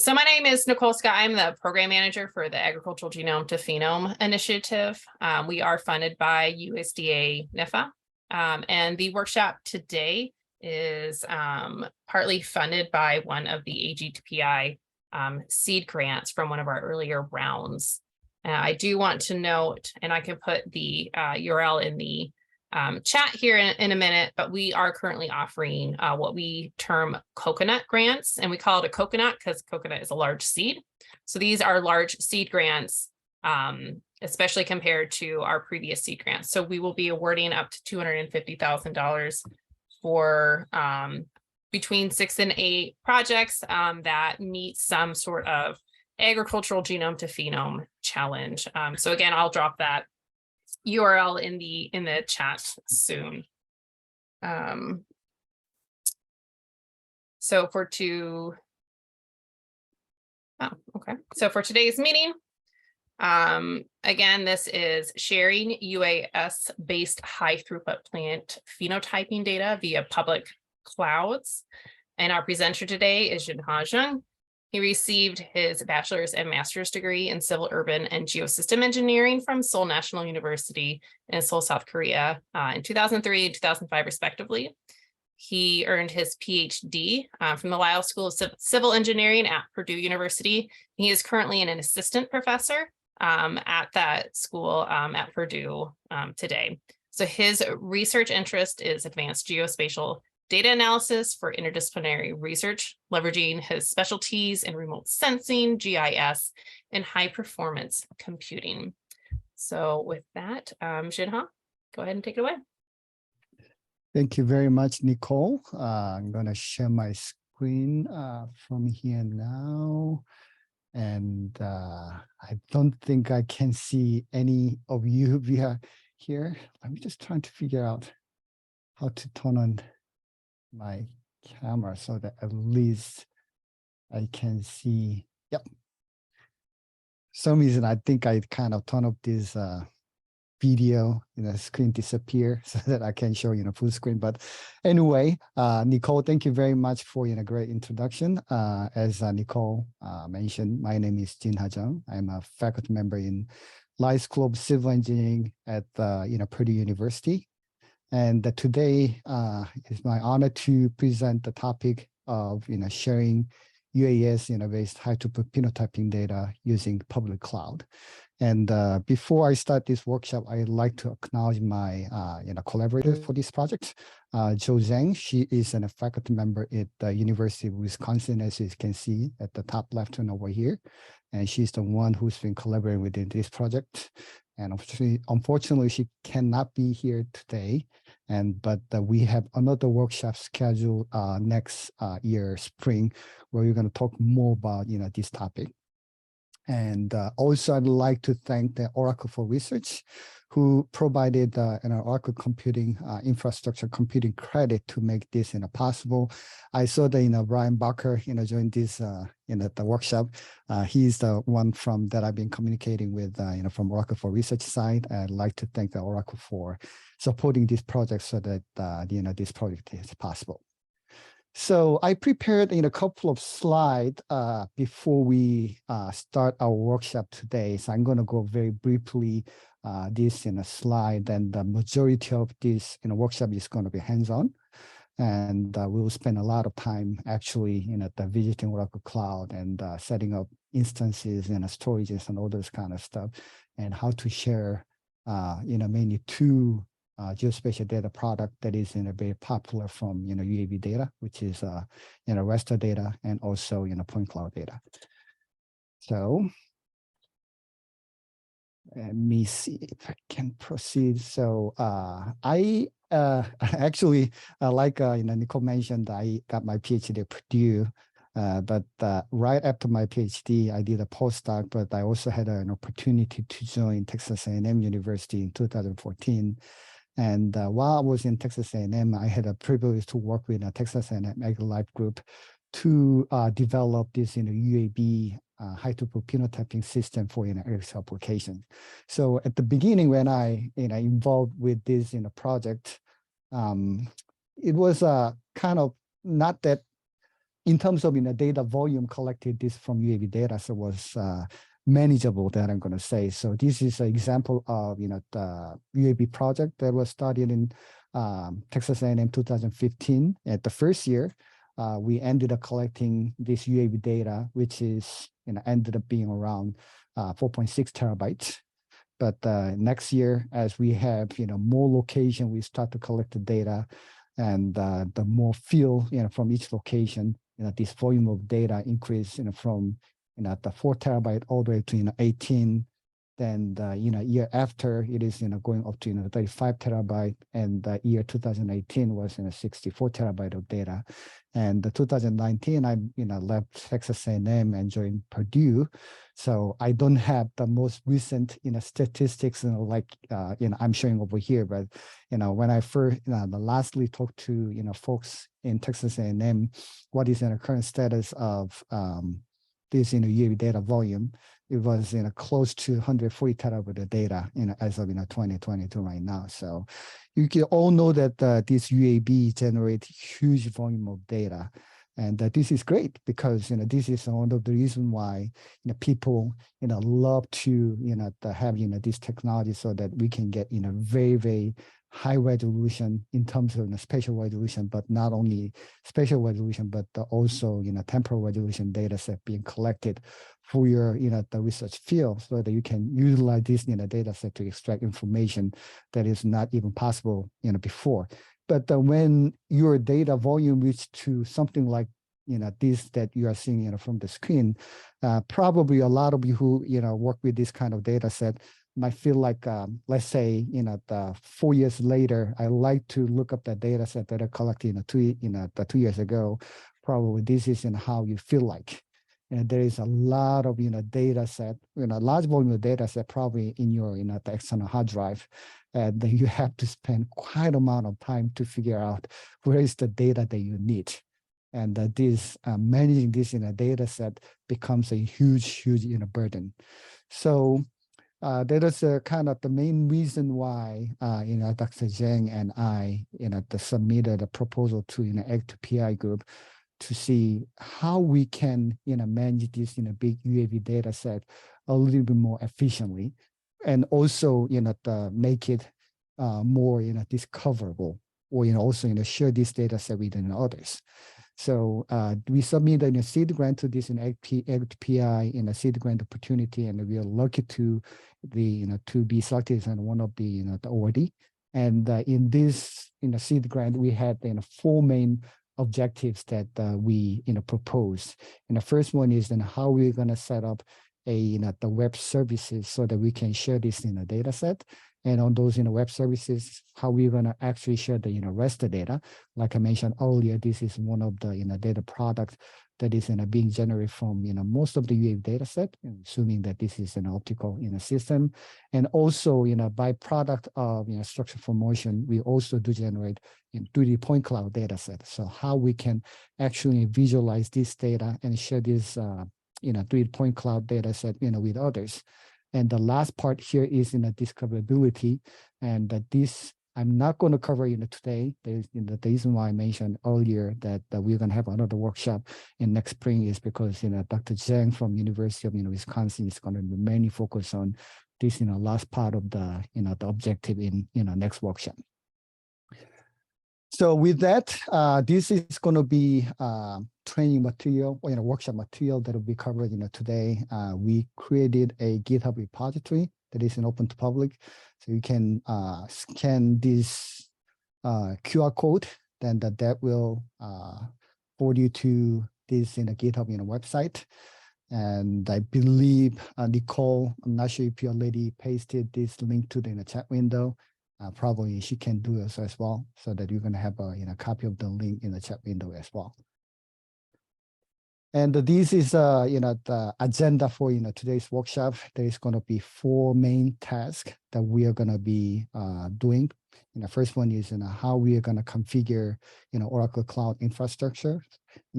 So my name is Nicole Scott. I'm the program manager for the Agricultural Genome to Phenome Initiative. We are funded by USDA NIFA. And the workshop today is partly funded by one of the AG2PI seed grants from one of our earlier rounds. I do want to note, and I can put the URL in the chat here in a minute, but we are currently offering what we term coconut grants, and we call it a coconut because coconut is a large seed. So these are large seed grants, especially compared to our previous seed grants. So we will be awarding up to $250,000 for between 6 and 8 projects that meet some sort of agricultural genome to phenome challenge. So again, I'll drop that URL in the chat soon. So for today's meeting, again, this is sharing UAS based high throughput plant phenotyping data via public clouds. And our presenter today is Jinha Zheng. He received his bachelor's and master's degree in civil, urban, and geosystem engineering from Seoul National University in Seoul, South Korea in 2003 and 2005, respectively. He earned his PhD from the Lyle School of Civil Engineering at Purdue University. He is currently an assistant professor at that school at Purdue today. So his research interest is advanced geospatial data analysis for interdisciplinary research, leveraging his specialties in remote sensing, GIS, and high performance computing. So with that, Jinha, go ahead and take it away. Thank you very much, Nicole. I'm going to share my screen from here now. And I don't think I can see any of you via here. I'm just trying to figure out how to turn on my camera so that at least I can see. Yep. For some reason, I think I kind of turn up this video, screen disappear so that I can show, full screen. But anyway, Nicole, thank you very much for, great introduction. As Nicole mentioned, my name is Jinha Zheng. I'm a faculty member in Lyle School of Civil Engineering at, Purdue University. And today is my honor to present the topic of sharing UAS based high throughput phenotyping data using public cloud. And before I start this workshop, I'd like to acknowledge my collaborator for this project, Jo Zhang. She is a faculty member at the University of Wisconsin, as you can see at the top left hand over here. And she's the one who's been collaborating within this project. And unfortunately, she cannot be here today. But we have another workshop scheduled next year, spring, where we're going to talk more about this topic. And also, I'd like to thank the Oracle for Research, who provided an Oracle computing infrastructure computing credit to make this possible. I saw that Brian Barker joined this the workshop. He's the one that I've been communicating with from Oracle for Research side. I'd like to thank the Oracle for supporting this project so that this project is possible. So I prepared a couple of slides before we start our workshop today. So I'm going to go very briefly this in a slide, and the majority of this workshop is going to be hands-on. And we'll spend a lot of time actually the visiting Oracle Cloud and setting up instances and storages and all those kind of stuff, and how to share mainly 2 geospatial data product that is very popular from UAV data, which is raster data, and also point cloud data. So let me see if I can proceed. So I actually, like Nicole mentioned, I got my PhD at Purdue. But right after my PhD, I did a postdoc, but I also had an opportunity to join Texas A&M University in 2014. And while I was in Texas A&M, I had a privilege to work with a Texas A&M AgriLife group to develop this UAB high throughput phenotyping system for agricultural application. So at the beginning, when I involved with this project, it was kind of not that in terms of data volume collected, this from UAV data, so was manageable, that I'm going to say. So this is an example of the UAV project that was started in Texas A&M 2015. At the first year, we ended up collecting this UAV data, which is ended up being around 4.6 terabytes. But next year, as we have more location, we start to collect the data, and the more field from each location, this volume of data increase from the 4 terabyte all the way to 18. Then year after, it is going up to 35 terabyte, and the year 2018 was 64 terabyte of data. And the 2019, I left Texas A&M and joined Purdue, so I don't have the most recent statistics I'm showing over here. But when I first lastly talked to folks in Texas A&M, what is the current status of this UAV data volume? It was close to 140 terabyte of data as of 2022 right now. So you can all know that this UAV generate huge volume of data, and this is great because this is one of the reasons why people love to to have this technology, so that we can get very, very high resolution in terms of spatial resolution, but not only spatial resolution, but also temporal resolution data set being collected for your the research field, so that you can utilize this data set to extract information that is not even possible before. But when your data volume reaches to something like this that you are seeing from the screen, probably a lot of you who work with this kind of data set might feel like, let's say, the 4 years later, I like to look up the data set that I collected 2 years ago. Probably this is how you feel like. And there is a lot of data set, large volume of data set probably in your the external hard drive, and you have to spend quite amount of time to figure out where is the data that you need. And this managing this data set becomes a huge burden. So that is kind of the main reason why Dr. Zhang and I submitted a proposal to AG2PI group to see how we can manage this big UAV data set a little bit more efficiently, and also to make it more discoverable, or also share this data set with others. So we submitted a seed grant to this AG2PI in a seed grant opportunity, and we are lucky to to be selected as one of the the awardee. And in this seed grant, we had 4 main objectives that we proposed. And the first one is how we're going to set up a the web services so that we can share this data set. And on those web services, how we're going to actually share the raster data. Like I mentioned earlier, this is one of the data products that is being generated from most of the UAV data set, assuming that this is an optical system. And also by product of structure for motion, we also do generate 3D point cloud data set. So how we can actually visualize this data and share this 3D point cloud data set with others. And the last part here is discoverability, and this I'm not going to cover today. There's the reason why I mentioned earlier that we're going to have another workshop in next spring is because Dr. Zhang from University of Wisconsin is going to mainly focus on this last part of the the objective in next workshop. So with that, this is going to be training material or workshop material that will be covered today. We created a GitHub repository that is open to public, so you can scan this QR code. Then that will forward you to this GitHub website. And I believe Nicole, I'm not sure if you already pasted this link to the chat window. Probably she can do this as well, so that you're going to have a copy of the link in the chat window as well. And this is the agenda for today's workshop. There is going to be 4 main tasks that we are going to be doing. The first one is how we are going to configure Oracle Cloud infrastructure.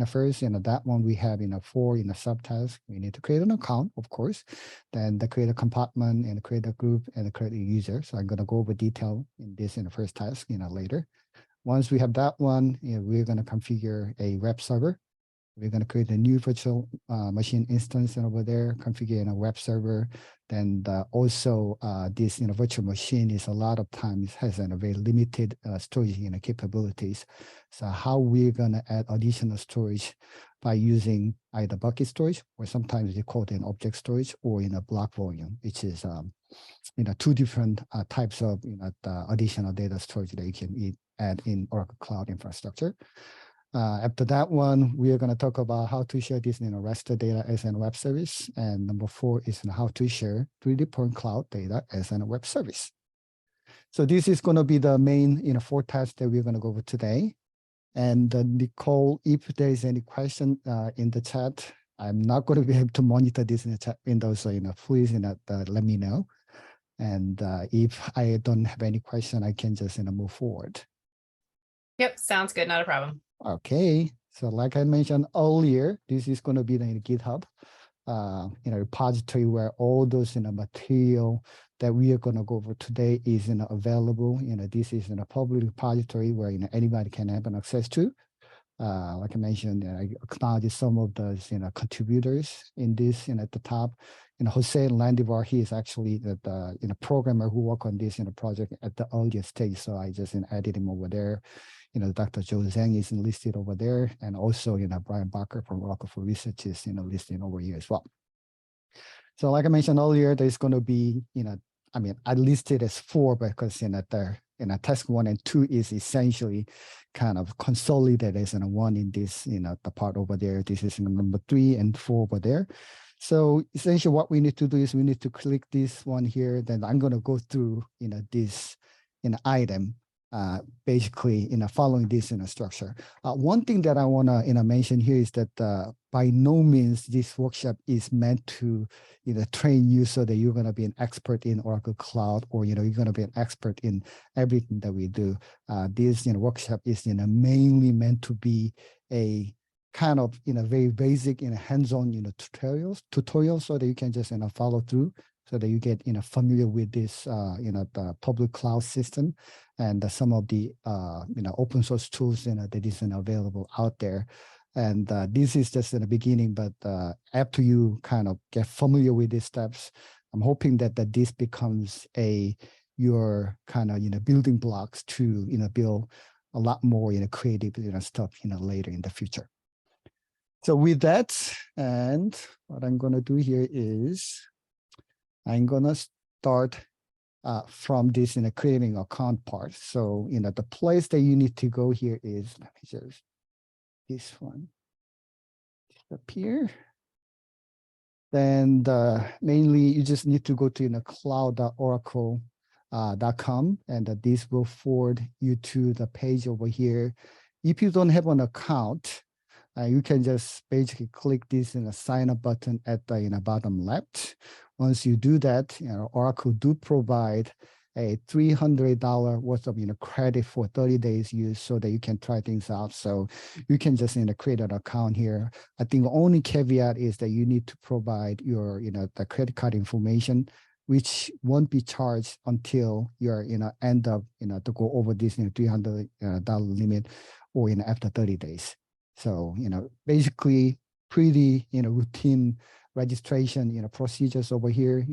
First, that one we have 4 subtasks. We need to create an account, of course, then create a compartment and create a group and create a user. So I'm going to go over detail in this in the first task later. Once we have that one, we're going to configure a web server. We're going to create a new virtual machine instance over there, configure in a web server. Then also this virtual machine is a lot of times has a very limited storage capabilities. So how we're going to add additional storage by using either bucket storage, or sometimes they call it an object storage, or in a block volume, which is two different types of the additional data storage that you can add in Oracle Cloud Infrastructure. After that one, we are going to talk about how to share this raster data as a web service. And number 4 is how to share 3D point cloud data as a web service. So this is going to be the main 4 tasks that we're going to go over today. And Nicole, if there is any question in the chat, I'm not going to be able to monitor this in the chat window. So please let me know. And if I don't have any question, I can just move forward. Yep, sounds good. Not a problem. Okay, so like I mentioned earlier, this is going to be the GitHub, repository where all those material that we are going to go over today is available. This is in a public repository where anybody can have an access to. Like I mentioned, I acknowledge some of those contributors in this. At the top, Jose Landivar, he is actually the programmer who worked on this project at the earliest stage. So I just added him over there. Dr. Joe Zhang is listed over there, and also Brian Barker from Oracle for Research is listed over here as well. So like I mentioned earlier, there's going to be I listed as 4 because task 1 and 2 is essentially kind of consolidated as 1 in this the part over there. This is number 3 and 4 over there. So essentially what we need to do is we need to click this one here. Then I'm going to go through this item. Basically, following this structure. One thing that I want to mention here is that by no means this workshop is meant to train you so that you're going to be an expert in Oracle Cloud, or you're going to be an expert in everything that we do. This workshop is mainly meant to be a kind of very basic hands-on tutorials so that you can just follow through, so that you get familiar with this the public cloud system and some of the open source tools that is available out there. And this is just in the beginning, but after you kind of get familiar with these steps, I'm hoping that this becomes your kind of building blocks to build a lot more creative stuff later in the future. So with that, and what I'm going to do here is I'm going to start from this creating account part. So the place that you need to go here is, let me just this one up here. Then mainly you just need to go to cloud.oracle.com, and this will forward you to the page over here. If you don't have an account, you can just basically click this sign up button at the bottom left. Once you do that, Oracle do provide a $300 worth of credit for 30 days use, so that you can try things out. So you can just create an account here. I think the only caveat is that you need to provide your the credit card information, which won't be charged until you're end up to go over this $300 limit, or after 30 days. So basically pretty routine registration procedures over here.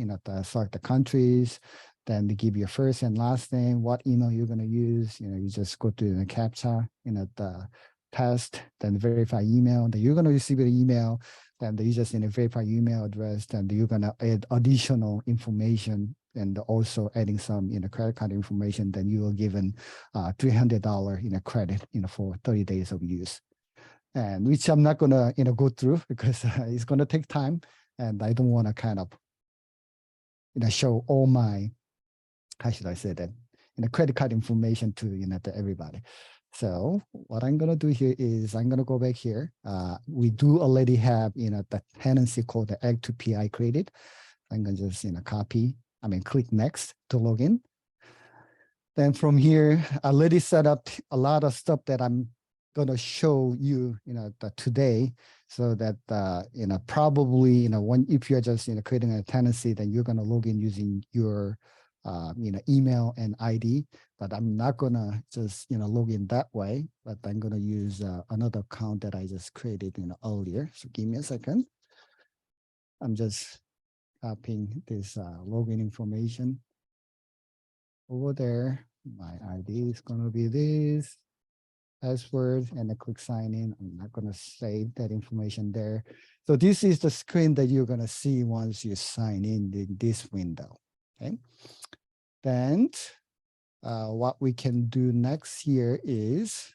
Select the countries, then they give you your first and last name, what email you're going to use. You just go to the CAPTCHA, the test, then verify email. Then you're going to receive an email. Then you just verify email address. Then you're going to add additional information, and also adding some credit card information. Then you will given $300 credit for 30 days of use. And which I'm not gonna go through because it's gonna take time, and I don't want to kind of show all my, how should I say that, credit card information to to everybody. So what I'm gonna do here is I'm gonna go back here. We do already have the tenancy called the AG2PI created. I'm gonna just click next to log in. Then from here, I already set up a lot of stuff that I'm going to show you, today, so that, probably, if you're just, creating a tenancy, then you're going to log in using your email and ID, but I'm not gonna just, log in that way, but I'm gonna use another account that I just created, earlier. So give me a second. I'm just copying this login information over there. My ID is gonna be this password, and I click sign in. I'm not gonna save that information there. So this is the screen that you're gonna see once you sign in this window, okay? Then what we can do next here is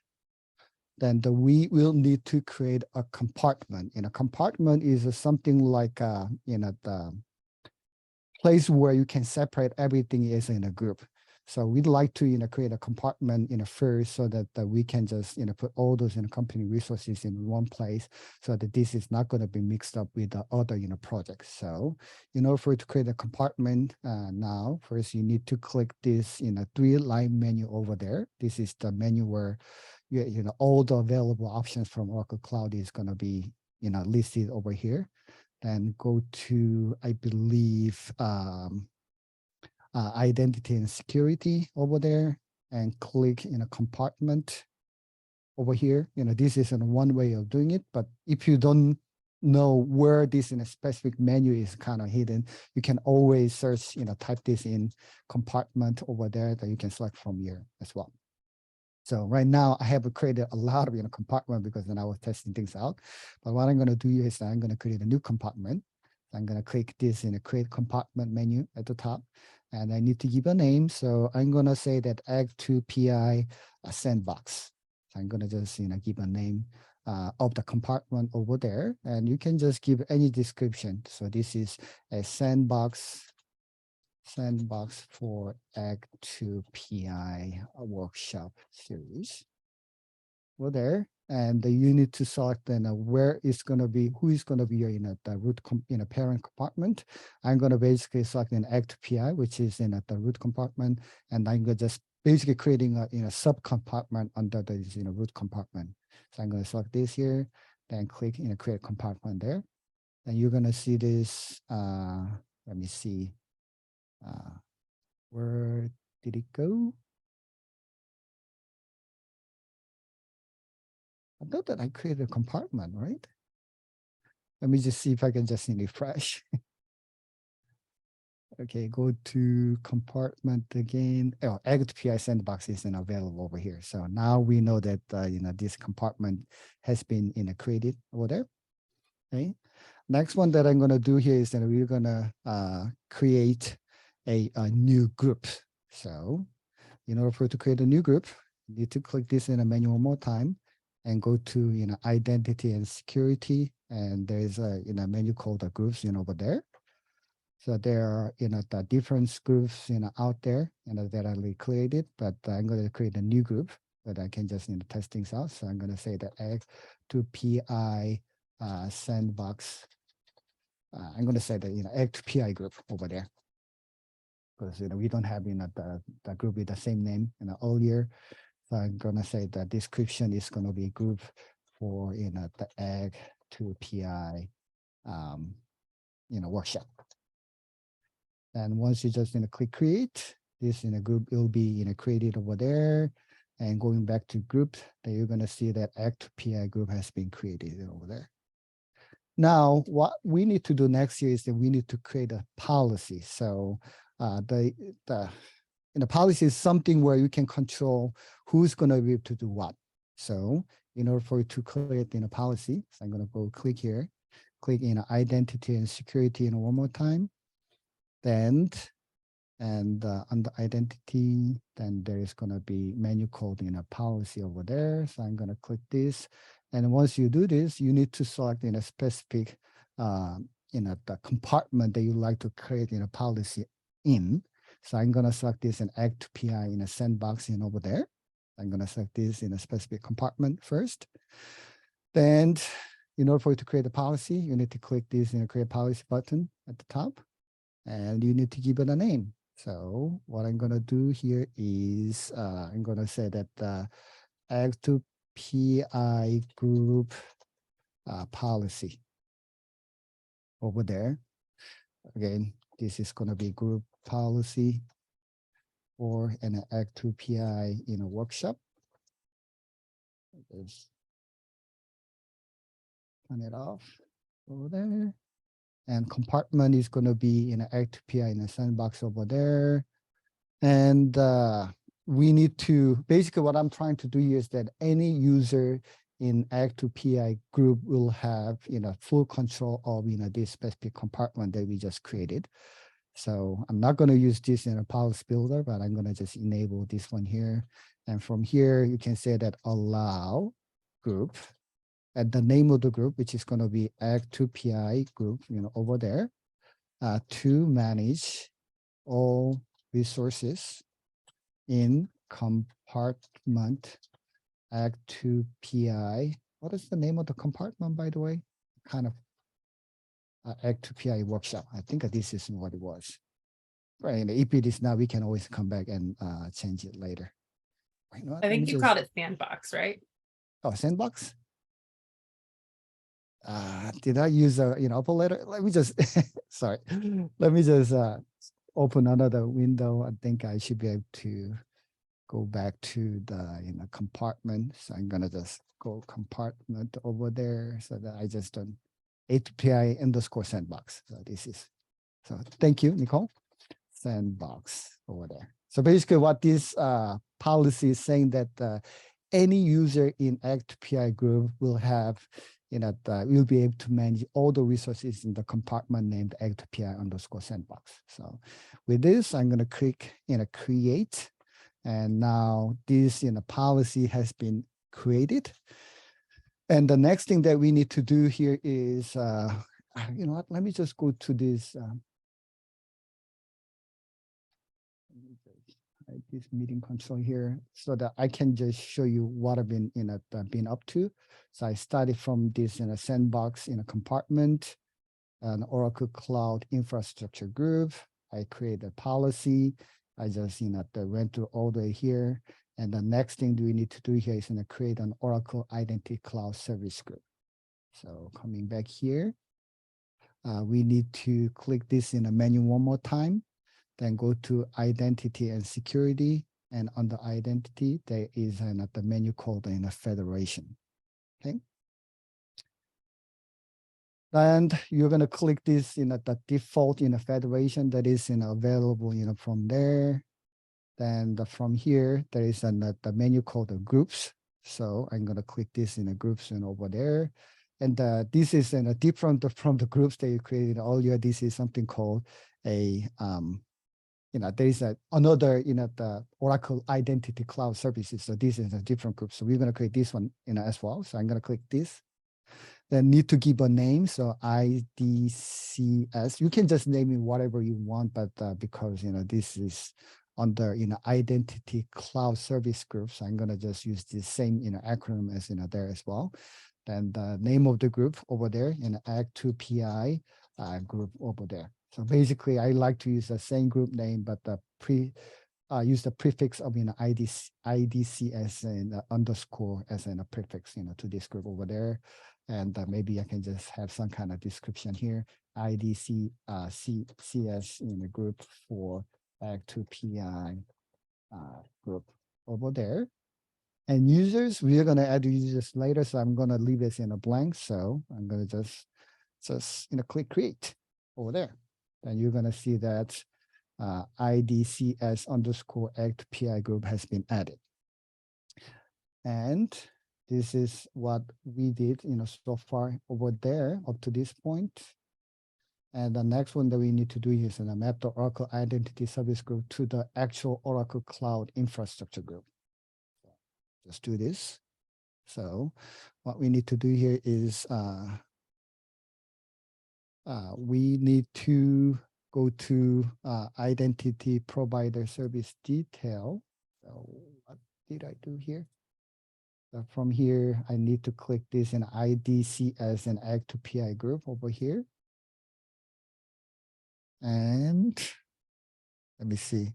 then we will need to create a compartment. A compartment is something like the place where you can separate everything is in a group. So we'd like to create a compartment first, so that we can just put all those company resources in one place, so that this is not going to be mixed up with the other projects. So in order for it to create a compartment now, first you need to click this 3-line menu over there. This is the menu where all the available options from Oracle Cloud is going to be listed over here. Then go to, I believe, identity and security over there, and click in a compartment over here. This is one way of doing it, but if you don't know where this in a specific menu is kind of hidden, you can always search, type this in compartment over there that you can select from here as well. So right now I have created a lot of compartment because then I was testing things out. But what I'm going to do is I'm going to create a new compartment. I'm going to click this in a create compartment menu at the top, and I need to give a name. So I'm going to say that AG2PI sandbox. So I'm going to just give a name of the compartment over there, and you can just give any description. So this is a sandbox for AG2PI workshop series. Over there, and you need to select then where it's going to be, who is going to be your the root parent compartment. I'm going to basically select an AG2PI, which is in the root compartment, and I'm going to just basically creating a sub compartment under the root compartment. So I'm going to select this here, then click create compartment there, and you're going to see this. Let me see. Where did it go? I thought that I created a compartment, right? Let me just see if I can just refresh. Okay, go to compartment again. Oh, AG2PI sandbox isn't available over here. So now we know that this compartment has been created over there. Okay. Next one that I'm going to do here is that we're going to create a new group. So in order for it to create a new group, you need to click this in a menu one more time and go to identity and security, and there's a menu called the groups over there. So there are the different groups out there that I created, but I'm going to create a new group that I can just test things out. So I'm going to say that AG2PI sandbox. I'm going to say that AG2PI group over there, because we don't have the group with the same name earlier. So I'm going to say the description is going to be group for the AG2PI workshop. And once you just click create, this group will be created over there. And going back to group, then you're going to see that AG2PI group has been created over there. Now, what we need to do next here is that we need to create a policy. So the policy is something where you can control who's going to be able to do what. So in order for you to create a policy, so I'm going to go click here, click identity and security one more time. Then, and under identity, then there is going to be menu called policy over there. So I'm going to click this. And once you do this, you need to select a specific the compartment that you like to create policy in. So I'm going to select this in AG2PI in a sandbox over there. I'm going to select this in a specific compartment first. Then in order for you to create a policy, you need to click this create policy button at the top, and you need to give it a name. So what I'm going to do here is I'm going to say that the AG2PI group policy over there. Again, this is going to be group policy. or an AG2PI in a workshop. Just turn it off over there. And compartment is going to be in an AG2PI in a sandbox over there. And we need to, basically what I'm trying to do here is that any user in AG2PI group will have, full control of, this specific compartment that we just created. So I'm not going to use this in a policy builder, but I'm going to just enable this one here. And from here, you can say that allow group and the name of the group, which is going to be AG2PI group, over there, to manage all resources in compartment AG2PI. What is the name of the compartment, by the way? Kind of AG2PI workshop. I think this is what it was. Right, and if it is now, we can always come back and change it later. Right, I think you called it sandbox, right? Oh, sandbox. Did I use a upper letter? Let me just sorry. Let me just open another window. I think I should be able to go back to the compartment. So I'm gonna just go compartment over there so that I just done AG2PI_sandbox. So this is thank you, Nicole. Sandbox over there. So basically what this policy is saying that any user in AG2PI group will have, will be able to manage all the resources in the compartment named AG2PI_sandbox. So with this, I'm going to click, create. And now this, policy has been created. And the next thing that we need to do here is, let me just go to this. This meeting console here so that I can just show you what I've been been up to. So I started from this in a sandbox in a compartment, an Oracle Cloud infrastructure group. I create a policy. I just went through all the way here. And the next thing we need to do here is create an Oracle Identity Cloud Service group. So coming back here, we need to click this in a menu one more time. Then go to identity and security. And under identity, there is the menu called federation. Okay. And you're going to click this the default federation that is available from there. Then from here, there is the menu called the groups. So I'm going to click this in the groups over there. And this is different from the groups that you created earlier. This is something called a there is another, the Oracle Identity Cloud Services. So this is a different group. So we're going to create this one, as well. So I'm going to click this. Then need to give a name. So IDCS. You can just name it whatever you want, but because this is under Identity Cloud Service group, so I'm going to just use the same acronym as there as well. Then the name of the group over there in AG2PI group over there. So basically, I like to use the same group name, but use the prefix of IDCS and underscore as a prefix to this group over there. And maybe I can just have some kind of description here. CS in the group for AG2PI group over there. And users, we are going to add users later, so I'm going to leave this in a blank. So I'm going to just click create over there. And you're going to see that IDCS_AG2PI group has been added. And this is what we did, so far over there up to this point. And the next one that we need to do is map the Oracle Identity Service group to the actual Oracle Cloud Infrastructure group. Just do this. So what we need to do here is we need to go to identity provider service detail. So what did I do here? So from here, I need to click this in IDCS and AG2PI group over here. And let me see.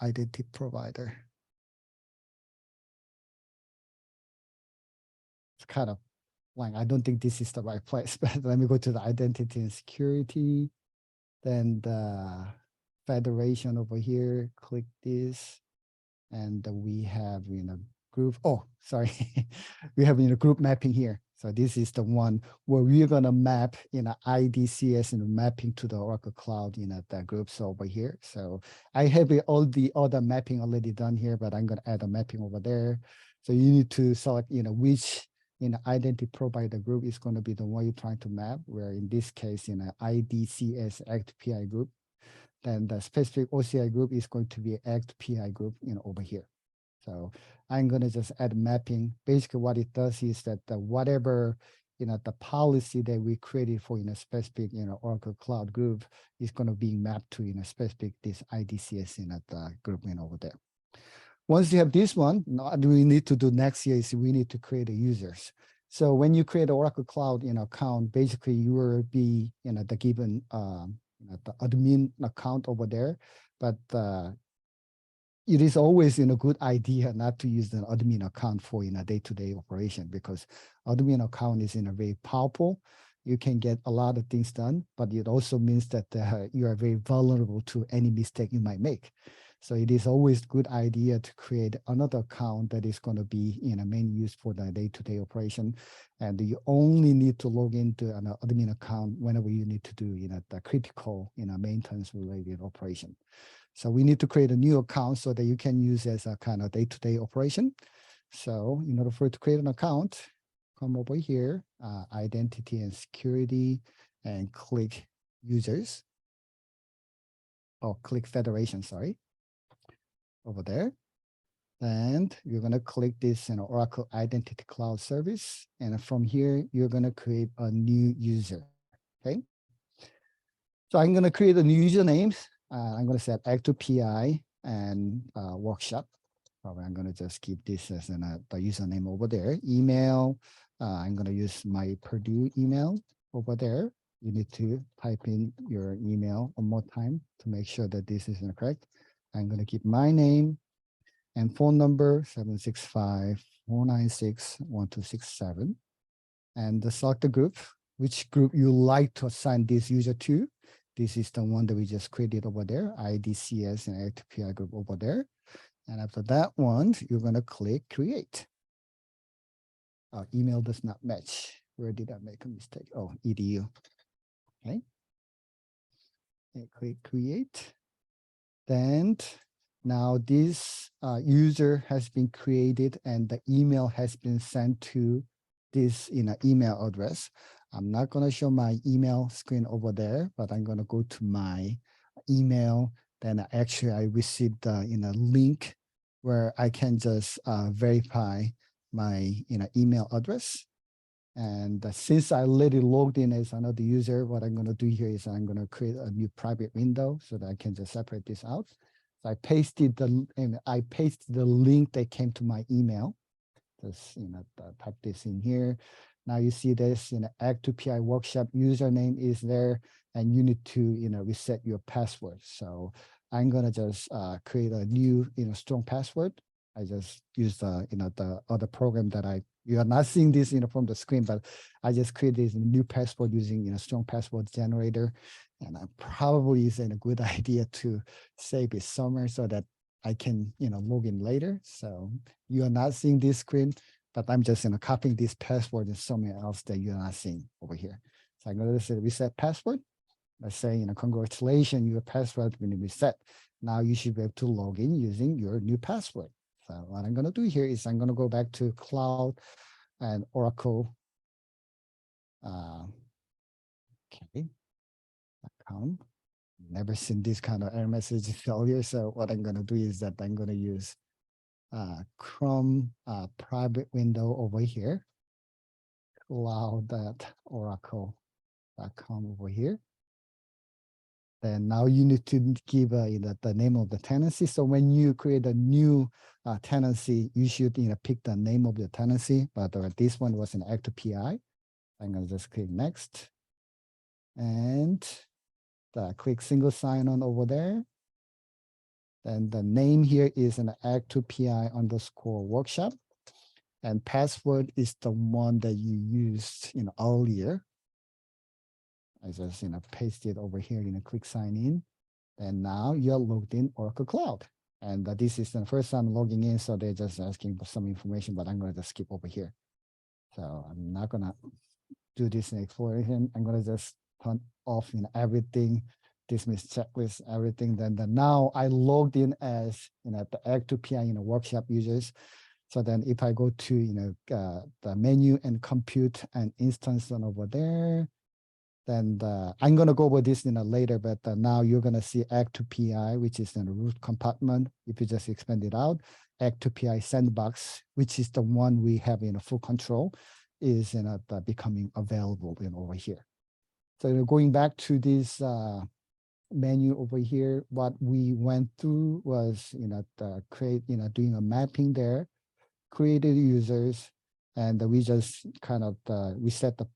Identity provider. It's kind of like, I don't think this is the right place, but let me go to the identity and security. Then the federation over here, click this, and we have, group, oh, sorry, we have, group mapping here. So this is the one where we're gonna map, IDCS and mapping to the Oracle Cloud, the groups over here. So I have all the other mapping already done here, but I'm gonna add a mapping over there. So you need to select, which, identity provider group is gonna be the one you're trying to map, where in this case, IDCS AG2PI group. Then the specific OCI group is going to be AG2PI group, over here. So I'm going to just add mapping. Basically, what it does is that whatever, the policy that we created for, specific, Oracle Cloud group is going to be mapped to, specific this IDCS, the group, over there. Once you have this one, what we need to do next year is we need to create a users. So when you create an Oracle Cloud, account, basically you will be, the given, the admin account over there, but it is always a good idea not to use the admin account for day-to-day operation, because admin account is very powerful. You can get a lot of things done, but it also means that you are very vulnerable to any mistake you might make. So it is always a good idea to create another account that is going to be main use for the day-to-day operation. And you only need to log into an admin account whenever you need to do the critical maintenance related operation. So we need to create a new account so that you can use as a kind of day-to-day operation. So in order for you to create an account, come over here, identity and security, and click users. Or click federation, sorry. Over there. And you're going to click this Oracle Identity Cloud Service. And from here, you're going to create a new user. Okay. So I'm going to create a new username. I'm going to set AG2PI and workshop. Probably I'm going to just keep this as the username over there. Email. I'm going to use my Purdue email over there. You need to type in your email one more time to make sure that this is correct. I'm going to keep my name and phone number 765-496-1267. And select the group, which group you like to assign this user to. This is the one that we just created over there, IDCS and AG2PI group over there. And after that one, you're going to click create. Our email does not match. Where did I make a mistake? Oh, edu. Okay. And click create. Then now this user has been created and the email has been sent to this email address. I'm not going to show my email screen over there, but I'm going to go to my email. Then actually I received a link where I can just verify my email address. And since I already logged in as another user, what I'm going to do here is I'm going to create a new private window so that I can just separate this out. So I pasted the link that came to my email. Just type this in here. Now you see this AG2PI workshop username is there, and you need to reset your password. So I'm gonna just create a new strong password. I just use the the other program that you are not seeing this from the screen, but I just created a new password using strong password generator, and I probably is a good idea to save it somewhere so that I can log in later. So you are not seeing this screen, but I'm just copying this password in somewhere else that you're not seeing over here. So I'm going to say reset password. Let's say congratulations, your password has been reset. Now you should be able to log in using your new password. So what I'm going to do here is I'm going to go back to Cloud and Oracle. Okay. Account. Never seen this kind of error message earlier. So what I'm going to do is that I'm going to use Chrome private window over here, cloud.oracle.com over here. Then now you need to give the name of the tenancy. So when you create a new tenancy, you should pick the name of the tenancy. But this one was an AG2PI. I'm going to just click next, and click single sign-on over there. And the name here is an AG2PI _ workshop. And password is the one that you used earlier. I just paste it over here, click sign in. And now you're logged in Oracle Cloud. And this is the first time logging in, so they're just asking for some information, but I'm going to just skip over here. So I'm not going to do this in exploration. I'm going to just turn off everything, dismiss checklist, everything. Then now I logged in as the AG2PI workshop users. So then if I go to the menu and compute an instance on over there, then I'm going to go over this later, but now you're going to see AG2PI, which is in the root compartment. If you just expand it out, AG2PI sandbox, which is the one we have in full control, is becoming available over here. So going back to this menu over here, what we went through was doing a mapping there, created users, and we just kind of we set the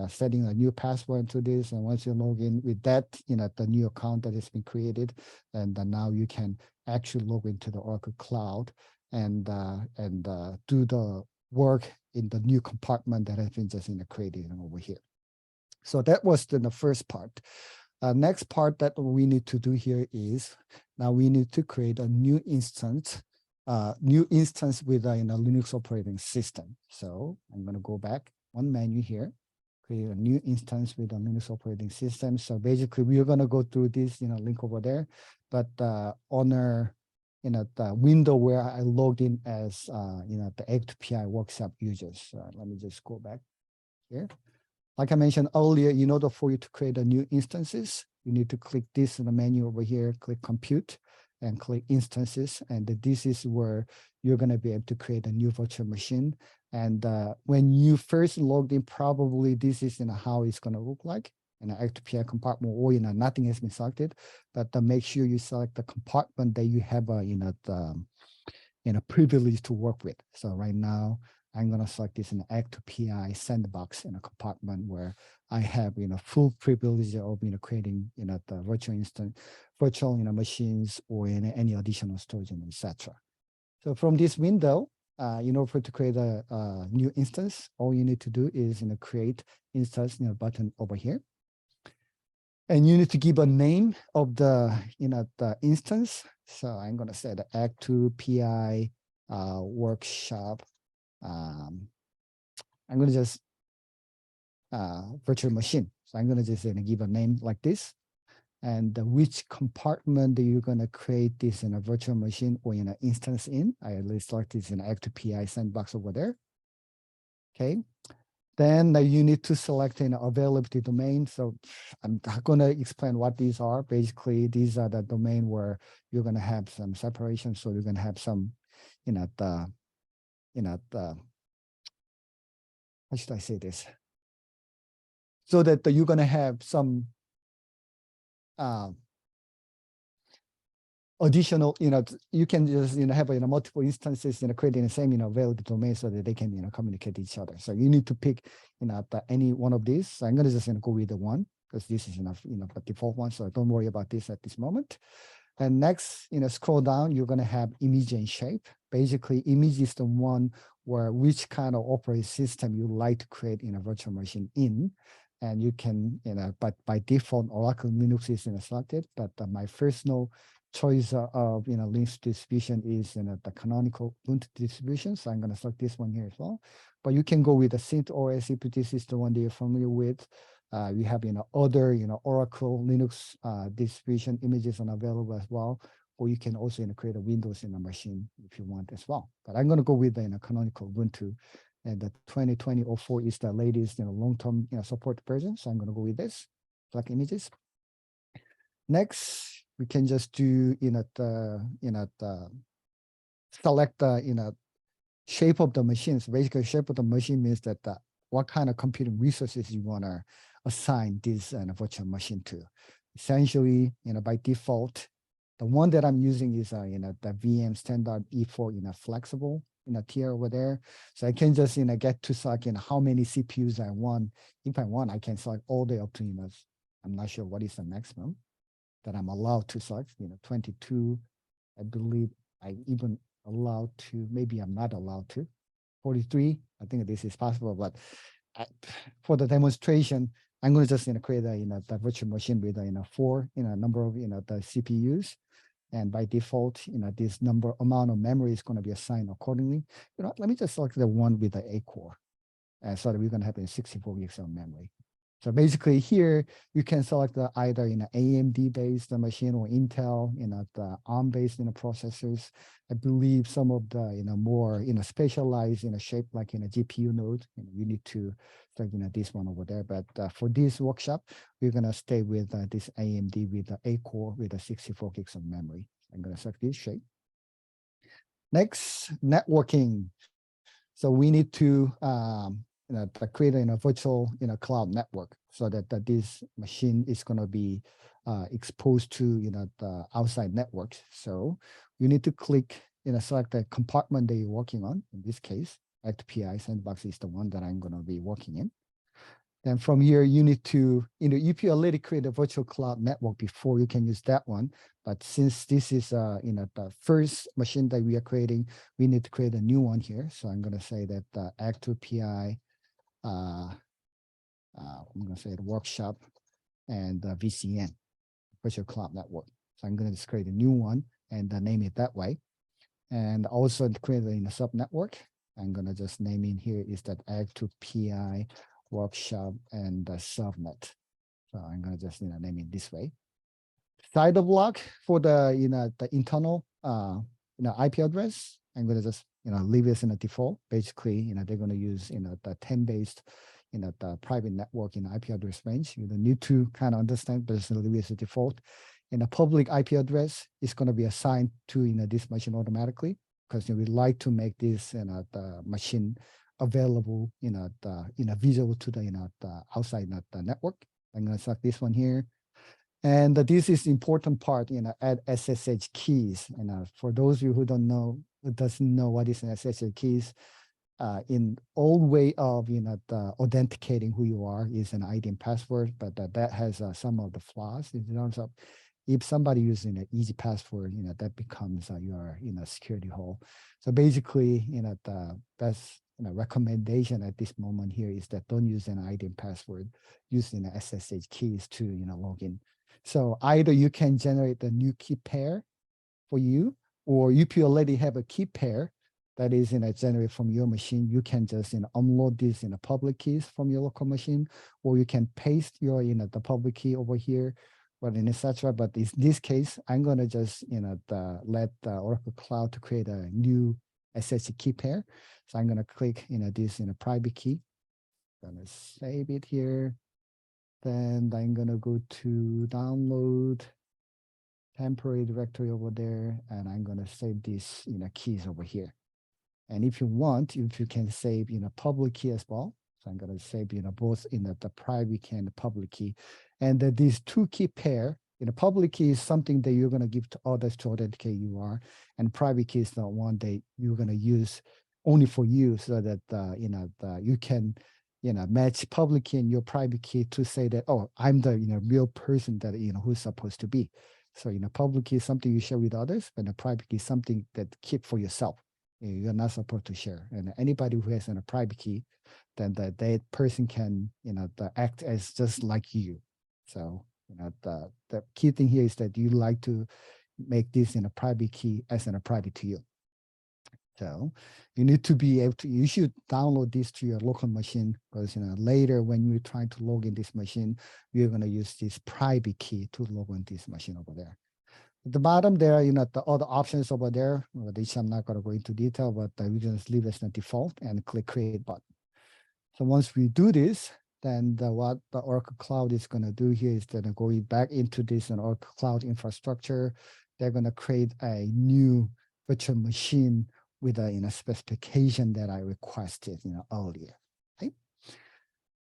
setting a new password to this, and once you log in with that the new account that has been created, and now you can actually log into the Oracle Cloud and do the work in the new compartment that has been just created over here. So that was the first part. Next part that we need to do here is now we need to create a new instance with a Linux operating system. So I'm going to go back one menu here, create a new instance with a Linux operating system. So basically, we're going to go through this link over there, but on our the window where I logged in as the AG2PI workshop users. Let me just go back here. Like I mentioned earlier, in order for you to create a new instances, you need to click this in the menu over here, click compute, and click instances. And this is where you're going to be able to create a new virtual machine. And when you first logged in, probably this is how it's going to look like in an AG2PI compartment, or nothing has been selected. But make sure you select the compartment that you have the privilege to work with. So right now, I'm going to select this in the AG2PI sandbox in a compartment where I have full privilege of creating the virtual machines or any additional storage and etc. So from this window, in order to create a new instance, all you need to do is create instance button over here, and you need to give a name of the the instance. So I'm going to say the AG2PI workshop. I'm going to just virtual machine. So I'm going to just give a name like this, and which compartment that you're going to create this in a virtual machine or in an instance in. I at least select this in AG2PI sandbox over there. Okay. Then you need to select an availability domain. So I'm not going to explain what these are. Basically, these are the domain where you're going to have some separation. So you're going to have some, how should I say this? So that you're going to have some additional, you can just, have, multiple instances, creating the same, available domain so that they can, communicate each other. So you need to pick, any one of these. So I'm going to just go with the one because this is enough, the default one. So don't worry about this at this moment. And next, scroll down, you're going to have image and shape. Basically, image is the one where which kind of operating system you like to create in a virtual machine in. And you can, but by default, Oracle Linux is selected. But my personal choice of Linux distribution is the canonical Ubuntu distribution. So I'm going to select this one here as well. But you can go with the CentOS if this is the one that you're familiar with. We have other Oracle Linux distribution images are available as well. Or you can also create a Windows in a machine if you want as well. But I'm going to go with the canonical Ubuntu. And the 2020-04 is the latest long-term support version. So I'm going to go with this. Select images. Next, we can just do select the shape of the machine. So basically, shape of the machine means that what kind of computing resources you want to assign this virtual machine to. Essentially, by default, the one that I'm using is the VM standard E4 flexible tier over there. So I can just get to select how many CPUs I want. If I want, I can select all the way up to I'm not sure what is the maximum that I'm allowed to select. 22. I believe I even allowed to. Maybe I'm not allowed to. 43. I think this is possible, but for the demonstration, I'm going to just create a the virtual machine with four number of the CPUs, and by default this amount of memory is going to be assigned accordingly. Let me just select the one with the 8 core, so that we're going to have 64 gigs of memory. So basically here you can select either AMD based machine or Intel, the ARM based processors. I believe some of the more specialized shape like GPU node. You need to select this one over there. But for this workshop, we're gonna stay with this AMD with the 8 core with the 64 gigs of memory. I'm gonna select this shape. Next, networking. So we need to create a virtual cloud network so that this machine is going to be exposed to the outside networks. So you need to click select the compartment that you're working on. In this case, AG2PI sandbox is the one that I'm going to be working in. Then from here, you need to, if you already create a virtual cloud network before, you can use that one. But since this is, the first machine that we are creating, we need to create a new one here. So I'm going to say that AG2PI, I'm going to say the workshop and VCN, virtual cloud network. So I'm going to just create a new one and name it that way. And also create a sub network. I'm going to just name in here is that AG2PI workshop and the subnet. So I'm going to just name it this way. Side block for the the internal IP address. I'm going to just leave this in a default. Basically, they're going to use the 10 based the private network IP address range. You don't need to kind of understand, but just leave it as a default. And a public IP address is going to be assigned to this machine automatically, because we like to make this the machine available visible to the outside the network. I'm going to select this one here. And this is the important part, add SSH keys. And for those of you who doesn't know what is an SSH keys, in old way of the authenticating who you are is an ID and password, but that has some of the flaws in terms of if somebody using an easy password, that becomes your security hole. So basically, the best recommendation at this moment here is that don't use an ID and password, using the SSH keys to log in. So either you can generate a new key pair for you, or if you already have a key pair that is generated from your machine, you can just unload this public keys from your local machine, or you can paste your the public key over here, but etc. But in this case, I'm gonna just let the Oracle Cloud to create a new SSH key pair. So I'm gonna click this private key. Gonna save it here. Then I'm gonna go to download temporary directory over there, and I'm gonna save these keys over here. And if you want, if you can save public key as well. So I'm gonna save both the private key and the public key. And these two key pair, public key is something that you're gonna give to others to authenticate you are, and private key is the one that you're gonna use only for you, so that you can match public key and your private key to say that, oh, I'm the real person that who's supposed to be. So public key is something you share with others, and the private key is something that keep for yourself. You're not supposed to share. And anybody who has a private key, then that person can act as just like you. So the key thing here is that you like to make this in a private key as a private to you. So you need to be able to, you should download this to your local machine, because later when you're trying to log in this machine, you're going to use this private key to log in this machine over there. At the bottom there, the other options over there, which I'm not going to go into detail, but we just leave as the default and click create button. So once we do this, then what the Oracle Cloud is going to do here is that going back into this Oracle Cloud infrastructure, they're going to create a new virtual machine with a specification that I requested earlier. Okay.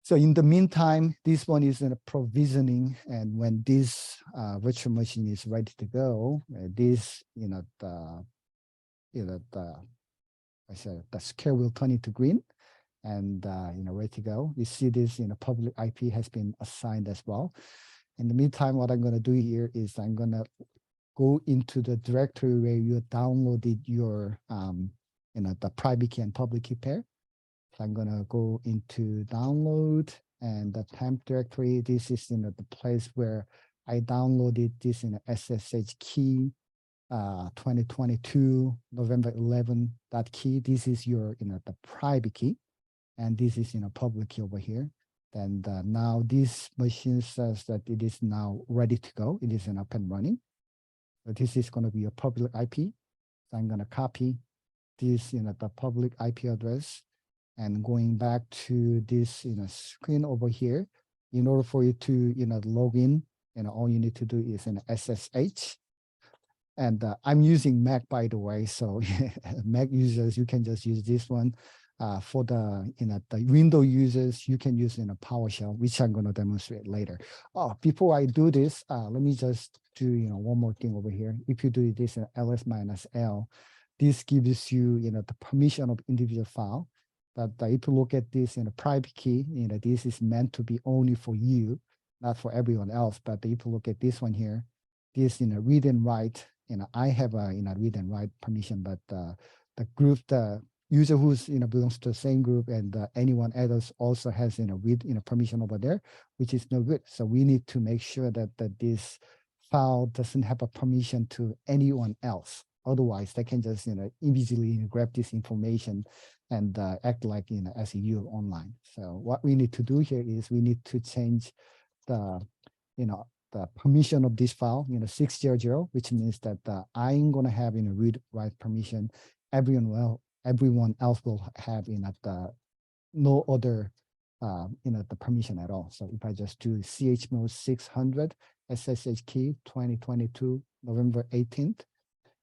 So in the meantime, this one is in a provisioning, and when this virtual machine is ready to go, this the scale will turn into green, and ready to go. You see this public IP has been assigned as well. In the meantime, what I'm going to do here is I'm going to go into the directory where you downloaded your the private key and public key pair. So I'm going to go into download, and the temp directory. This is the place where I downloaded this in a SSH key 2022 November 11 that key. This is your the private key, and this is public key over here. And now this machine says that it is now ready to go. It is up and running. So this is going to be a public IP. So I'm going to copy this the public IP address, and going back to this screen over here. In order for you to log in, all you need to do is an SSH. And I'm using Mac, by the way, so Mac users, you can just use this one. For the the Windows users, you can use PowerShell, which I'm going to demonstrate later. Oh, before I do this, let me just do one more thing over here. If you do this in ls-l, this gives you the permission of individual file. But if you look at this in a private key, this is meant to be only for you, not for everyone else. But if you look at this one here, this read and write. I have a read and write permission, but the group, the user who's belongs to the same group, and anyone else also has read permission over there, which is no good. So we need to make sure that this file doesn't have a permission to anyone else. Otherwise, they can just easily grab this information and act like as you online. So what we need to do here is we need to change the the permission of this file 600, which means that I'm going to have read write permission. Everyone else will have the no other the permission at all. So if I just do chmod 600 SSH key 2022 November 18th,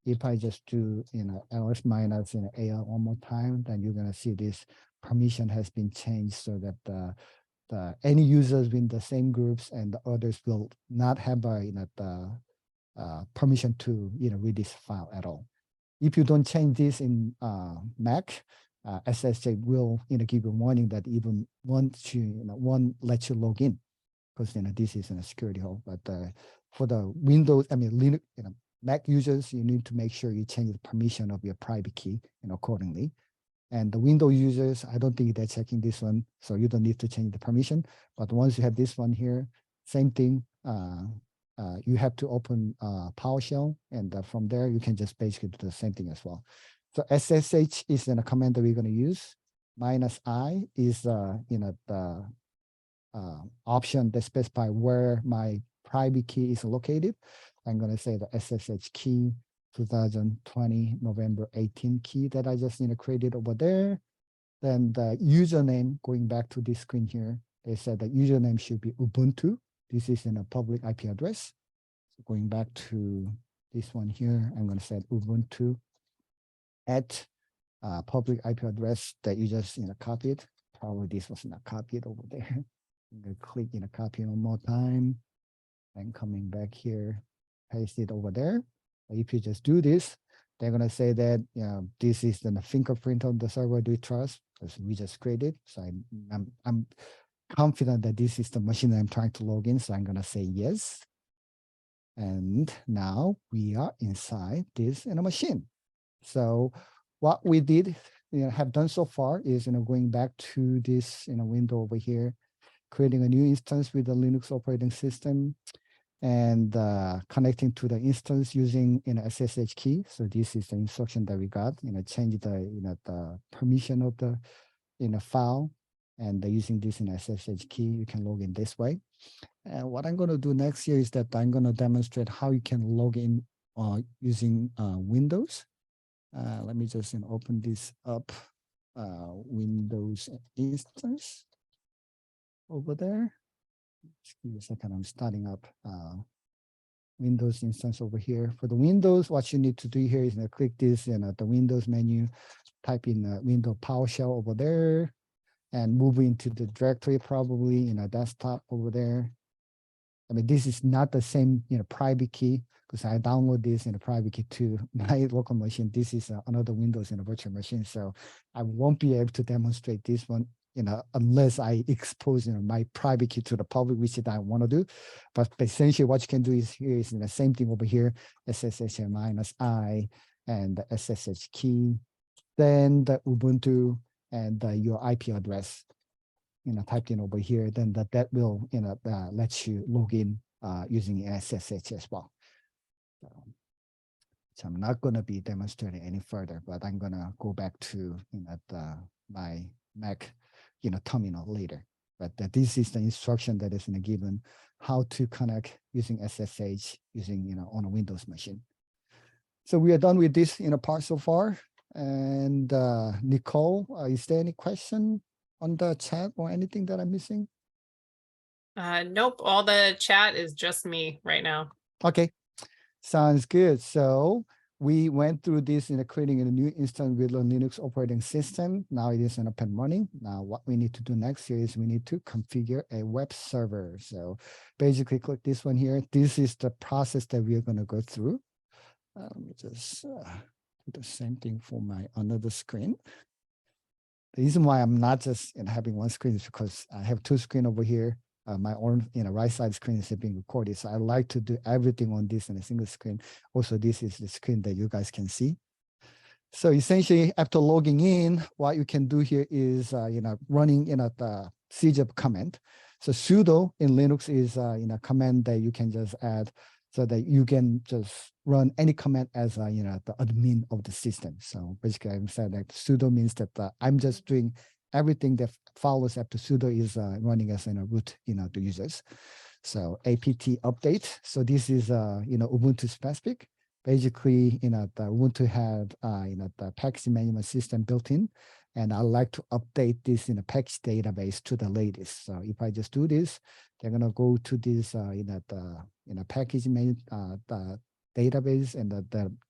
if I just do ls minus AL one more time, then you're going to see this permission has been changed so that any users in the same groups and the others will not have the permission to read this file at all. If you don't change this in Mac, SSH will give you a warning that even once won't let you log in, because this is a security hole. But for the Windows, Linux, Mac users, you need to make sure you change the permission of your private key accordingly. And the Windows users, I don't think they're checking this one, so you don't need to change the permission. But once you have this one here, same thing. You have to open PowerShell, and from there you can just basically do the same thing as well. So SSH is a command that we're going to use. -I is the option that specifies where my private key is located. I'm going to say the SSH key 2020 November 18 key that I just created over there. Then the username, going back to this screen here, they said the username should be Ubuntu. This is in a public IP address. So going back to this one here, I'm going to say Ubuntu at public IP address that you just copied. Probably this was not copied over there. I'm going to click copy one more time, and coming back here, paste it over there. If you just do this, they're going to say that this is the fingerprint of the server do trust, because we just created. So I'm confident that this is the machine that I'm trying to log in. So I'm going to say yes. And now we are inside this machine. So what we did have done so far is going back to this window over here, creating a new instance with the Linux operating system, and connecting to the instance using SSH key. So this is the instruction that we got. Change the the permission of the file, and using this SSH key, you can log in this way. And what I'm going to do next here is that I'm going to demonstrate how you can log in using Windows. Let me just open this up, Windows instance over there. Just give me a second, I'm starting up Windows instance over here. For the Windows, what you need to do here is click this the Windows menu, type in Windows PowerShell over there, and move into the directory, probably desktop over there. This is not the same private key, because I download this private key to my local machine. This is another Windows virtual machine, so I won't be able to demonstrate this one unless I expose my private key to the public, which I want to do. But essentially what you can do is here is the same thing over here, SSH -I and the SSH key, then the Ubuntu and your IP address. typed in over here, then that will, let you log in using SSH as well. So I'm not going to be demonstrating any further, but I'm going to go back to my Mac terminal later. But this is the instruction that is given how to connect using SSH using on a Windows machine. So we are done with this part so far. And Nicole, is there any question on the chat or anything that I'm missing? Nope, all the chat is just me right now. Okay, sounds good. So we went through this in creating a new instance with a Linux operating system. Now it is up and running. Now what we need to do next here is we need to configure a web server. So basically click this one here. This is the process that we are going to go through. Let me just do the same thing for my another screen. The reason why I'm not just having one screen is because I have two screens over here. My own right side screen is being recorded. So I like to do everything on this in a single screen. Also, this is the screen that you guys can see. So essentially, after logging in, what you can do here is running the cgep command. So sudo in Linux is a command that you can just add so that you can just run any command as the admin of the system. So basically, I'm saying that sudo means that I'm just doing everything that follows after sudo is running as root the users. So apt update. So this is Ubuntu specific. Basically, the Ubuntu had the package management system built in, and I like to update this in a package database to the latest. So if I just do this, they're gonna go to this the package the database and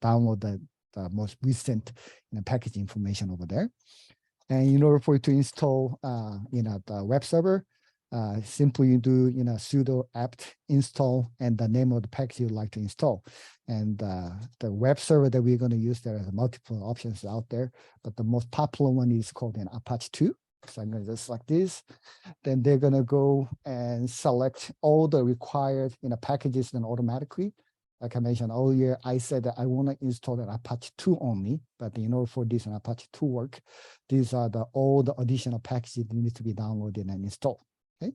download the most recent package information over there. And in order for you to install the web server, simply you do sudo apt install and the name of the package you'd like to install. And the web server that we're going to use, there are multiple options out there, but the most popular one is called an Apache 2. So I'm going to just select this. Then they're going to go and select all the required packages then automatically. Like I mentioned earlier, I said that I want to install an Apache 2 only, but in order for this Apache 2 work, these are all the additional packages that need to be downloaded and installed. Okay,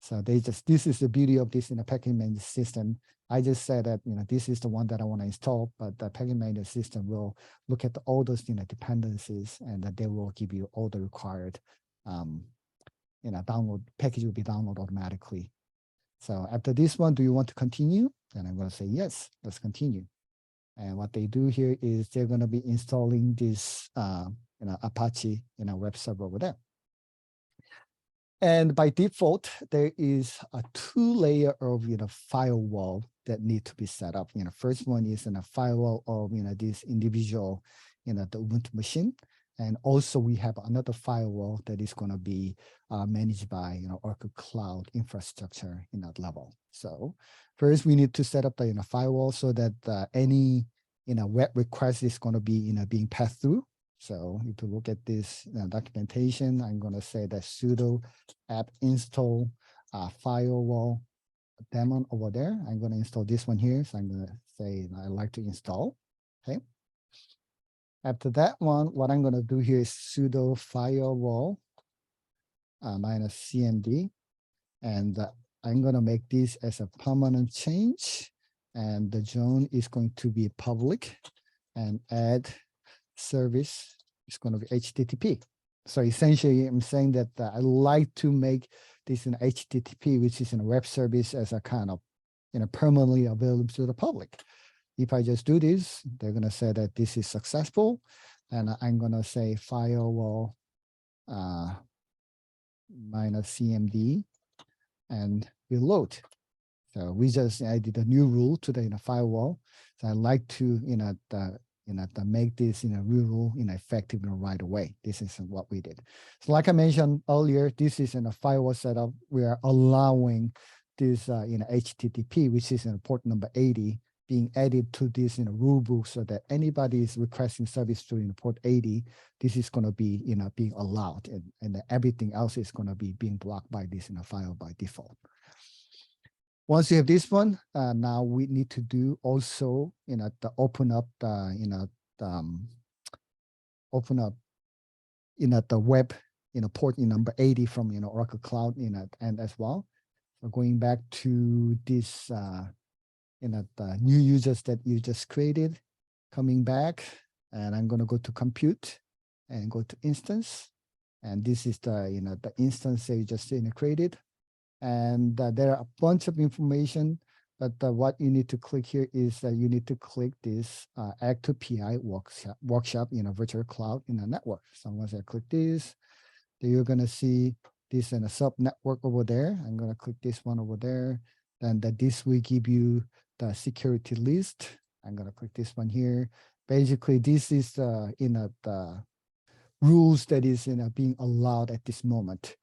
so this is the beauty of this package management system. I just said that this is the one that I want to install, but the package management system will look at all those dependencies, and that they will give you all the required download package will be downloaded automatically. So after this one, do you want to continue? Then I'm going to say, yes, let's continue. And what they do here is they're going to be installing this Apache web server over there. And by default, there is a 2-layer of firewall that need to be set up. First one is a firewall of this individual the Ubuntu machine. And also we have another firewall that is going to be managed by Oracle Cloud infrastructure in that level. So first we need to set up the firewall so that any web request is going to be being passed through. So if you look at this documentation, I'm going to say that sudo apt install firewall daemon over there. I'm going to install this one here. So I'm going to say I like to install. Okay. After that one, what I'm going to do here is sudo firewall minus cmd, and I'm going to make this as a permanent change, and the zone is going to be public, and add service is going to be HTTP. So essentially, I'm saying that I like to make this an HTTP, which is a web service, as a kind of permanently available to the public. If I just do this, they're going to say that this is successful. And I'm going to say firewall minus cmd and reload. So we just added a new rule to the firewall. So I like to to make this real rule effective right away. This is what we did. So like I mentioned earlier, this is in a firewall setup. We are allowing this HTTP, which is port number 80, being added to this rule book, so that anybody is requesting service through port 80, this is going to be being allowed, and everything else is going to be being blocked by this file by default. Once you have this one, now we need to do also to open up the the web port number 80 from Oracle Cloud and as well. So going back to this the new users that you just created, coming back, and I'm going to go to compute and go to instance, and this is the the instance that you just created, and there are a bunch of information. But what you need to click here is that you need to click this AG2PI workshop virtual cloud in a network. So once I click this, then you're going to see this in a sub network over there. I'm going to click this one over there. Then this will give you the security list. I'm going to click this one here. Basically, this is the rules that is being allowed at this moment.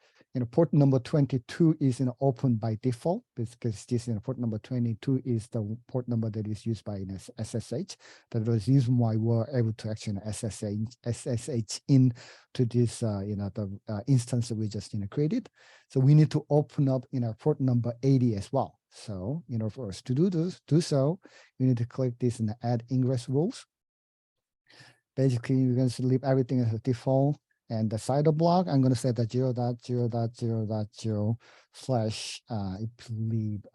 Port number 22 is open by default because this port number 22 is the port number that is used by SSH. That was the reason why we're able to actually SSH into this the instance that we just created. So we need to open up port number 80 as well. So for us to do so, you need to click this in the add ingress rules. Basically, you're going to leave everything as a default. And the CIDR block, I'm going to set the 0.0.0.0 slash, I believe,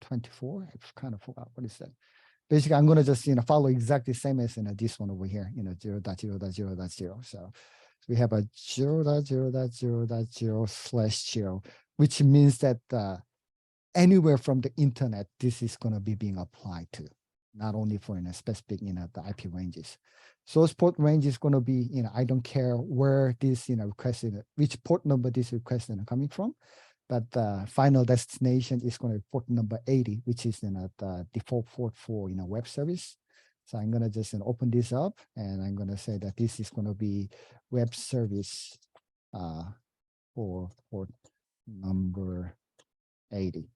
24. I kind of forgot what is that. Basically, I'm going to just follow exactly the same as this one over here, 0.0.0.0. So we have a 0.0.0.0 slash 0, which means that anywhere from the internet, this is going to be being applied to, not only for specific the IP ranges. Source port range is going to be I don't care where this request which port number this request is coming from, but the final destination is going to be port number 80, which is the default port for web service. So I'm going to just open this up, and I'm going to say that this is going to be web service for port number 80.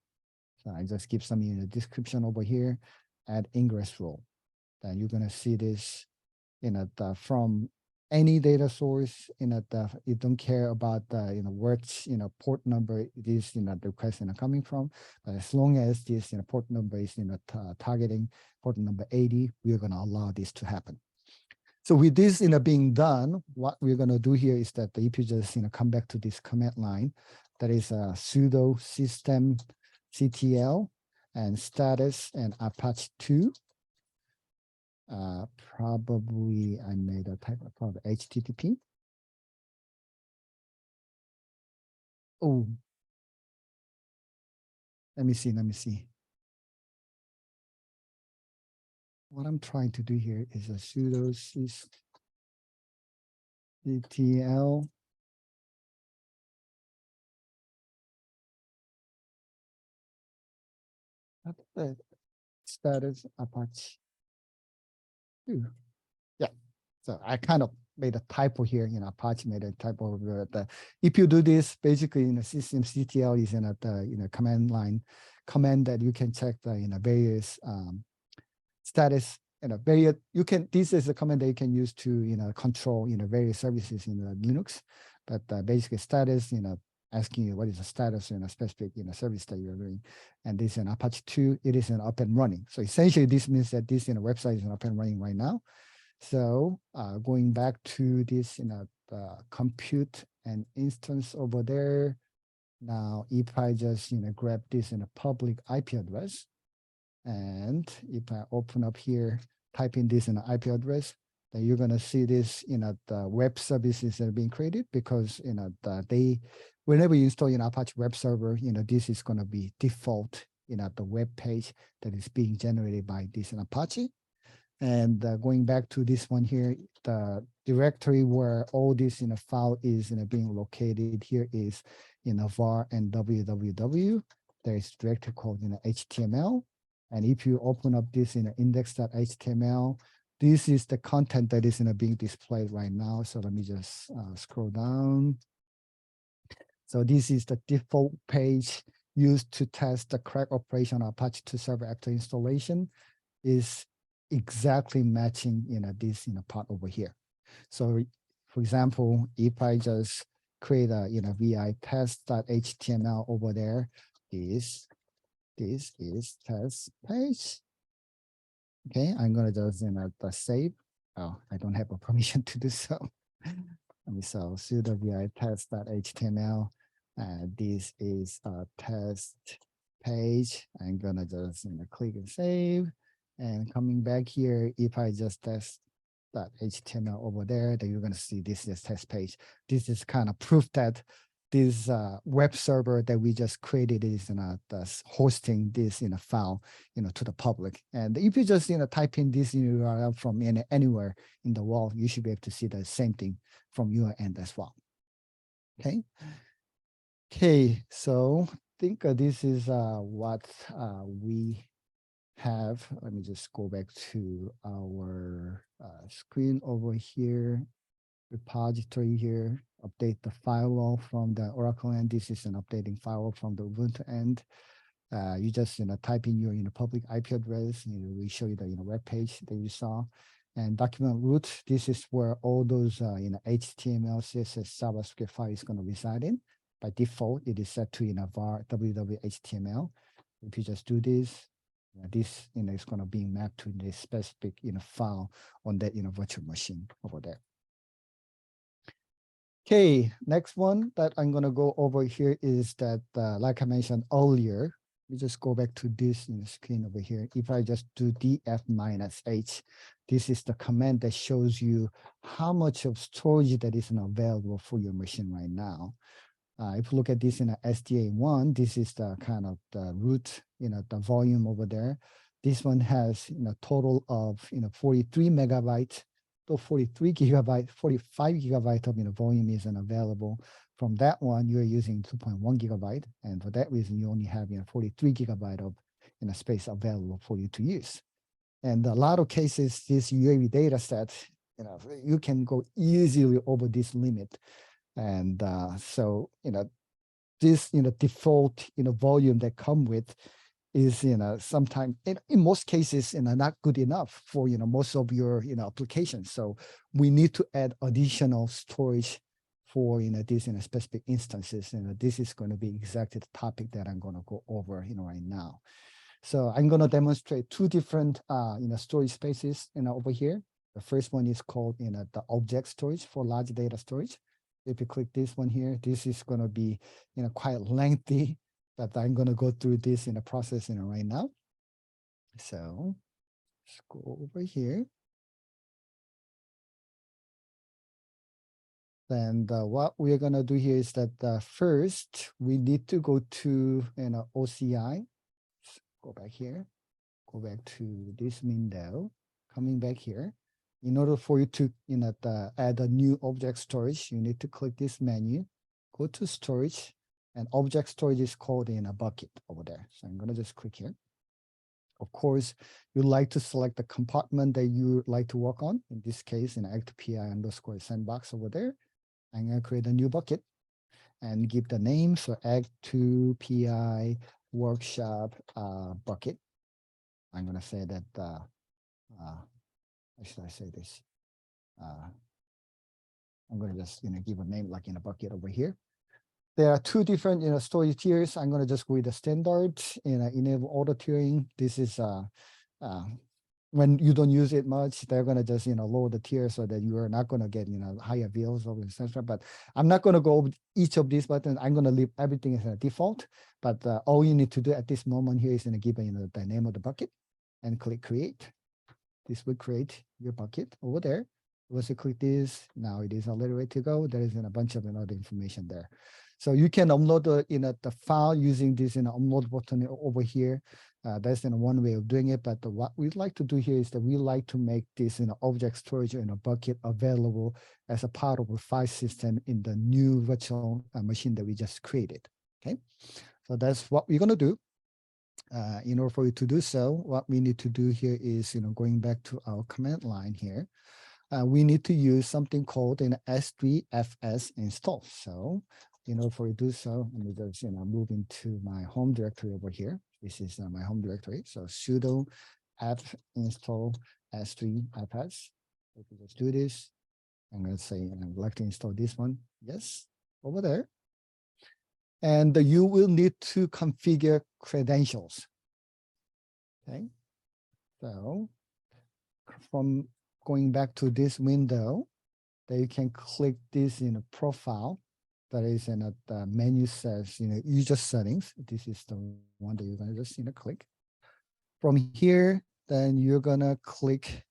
So I just give some description over here, add ingress rule. Then you're going to see this from any data source. You don't care about the which port number it is the request coming from, but as long as this port number is targeting port number 80, we're going to allow this to happen. So with this being done, what we're going to do here is that if you just come back to this command line, that is a sudo system CTL and status and Apache 2. Probably I made a type of probably HTTP. Oh, let me see. What I'm trying to do here is a sudo CTL status Apache 2. Yeah, so I kind of made a typo here. Apache made a typo. If you do this, basically, system CTL is the command line command that you can check the various status. This is a command that you can use to control various services in Linux. But basically, status asking you what is the status in a specific service that you're doing, and this is an Apache 2. It is up and running. So essentially, this means that this website is up and running right now. So going back to this compute and instance over there. Now, if I just grab this in a public IP address, and if I open up here, type in this in an IP address, then you're going to see this the web services that are being created, because whenever you install Apache web server, this is going to be default the web page that is being generated by this Apache. And going back to this one here, the directory where all this file is being located here is var and www. There is a directory called HTML. And if you open up this index.html, this is the content that is being displayed right now. So let me just scroll down. So this is the default page used to test the correct operation of Apache 2 server after installation, is exactly matching this part over here. So for example, if I just create a vi test.html over there, this is test page. Okay, I'm gonna just save. Oh, I don't have a permission to do so. And so sudo vi test.html. This is a test page. I'm gonna just click and save. And coming back here, if I just test.html over there, then you're gonna see this is test page. This is kind of proof that this web server that we just created is hosting this file to the public. And if you just type in this URL from anywhere in the world, you should be able to see the same thing from your end as well. Okay, so I think this is what we have. Let me just go back to our screen over here, repository here, update the firewall from the Oracle end. This is an updating firewall from the Ubuntu end. You just type in your public IP address. We show you the web page that you saw, and document root. This is where all those HTML, CSS, JavaScript file is going to reside in. By default, it is set to var www.html. If you just do this, this is going to be mapped to this specific file on that virtual machine over there. Okay, next one that I'm going to go over here is that, like I mentioned earlier, we just go back to this screen over here. If I just do df-h, this is the command that shows you how much of storage that is available for your machine right now. If you look at this in SDA1, this is the kind of the root, the volume over there. This one has total of 43 megabytes. So 43 gigabyte, 45 gigabyte of volume is available. From that one, you're using 2.1 gigabyte. And for that reason, you only have 43 gigabyte of space available for you to use. And a lot of cases, this UAV data set, you can go easily over this limit. And so, this, default, volume that come with is, sometimes in most cases, not good enough for, most of your, applications. So we need to add additional storage for, these, specific instances. This is going to be exactly the topic that I'm going to go over, right now. So I'm going to demonstrate two different, storage spaces, over here. The first one is called, the object storage for large data storage. If you click this one here, this is going to be, quite lengthy, but I'm going to go through this in a process, right now. So let's go over here. And what we're going to do here is that first we need to go to OCI. Let's go back here, go back to this window, coming back here. In order for you to add a new object storage, you need to click this menu, go to storage, and object storage is called in a bucket over there. So I'm going to just click here. Of course, you'd like to select the compartment that you like to work on. In this case, AG2PI underscore sandbox over there. I'm going to create a new bucket and give the name. So AG2PI workshop bucket. I'm going to say that, how should I say this? I'm going to just give a name like in a bucket over here. There are two different storage tiers. I'm going to just go with the standard enable auto tiering. This is when you don't use it much, they're going to just lower the tier so that you are not going to get higher bills or etc. But I'm not going to go over each of these buttons. I'm going to leave everything as a default. But all you need to do at this moment here is give the name of the bucket and click create. This will create your bucket over there. Once you click this, now it is already ready to go. There is a bunch of other information there. So you can upload the file using this upload button over here. That's one way of doing it. But what we'd like to do here is that we like to make this object storage in a bucket available as a part of a file system in the new virtual machine that we just created. Okay, so that's what we're going to do. In order for you to do so, what we need to do here is, going back to our command line here, we need to use something called an S3FS install. So in order for you to do so, let me just, move into my home directory over here. This is my home directory. So sudo apt install S3FS. If we just do this, I'm going to say, I'd like to install this one. Yes, over there. And you will need to configure credentials. Okay, so from going back to this window, that you can click this in a profile. That is in the menu says, user settings. This is the one that you're gonna just, click. From here, then you're gonna click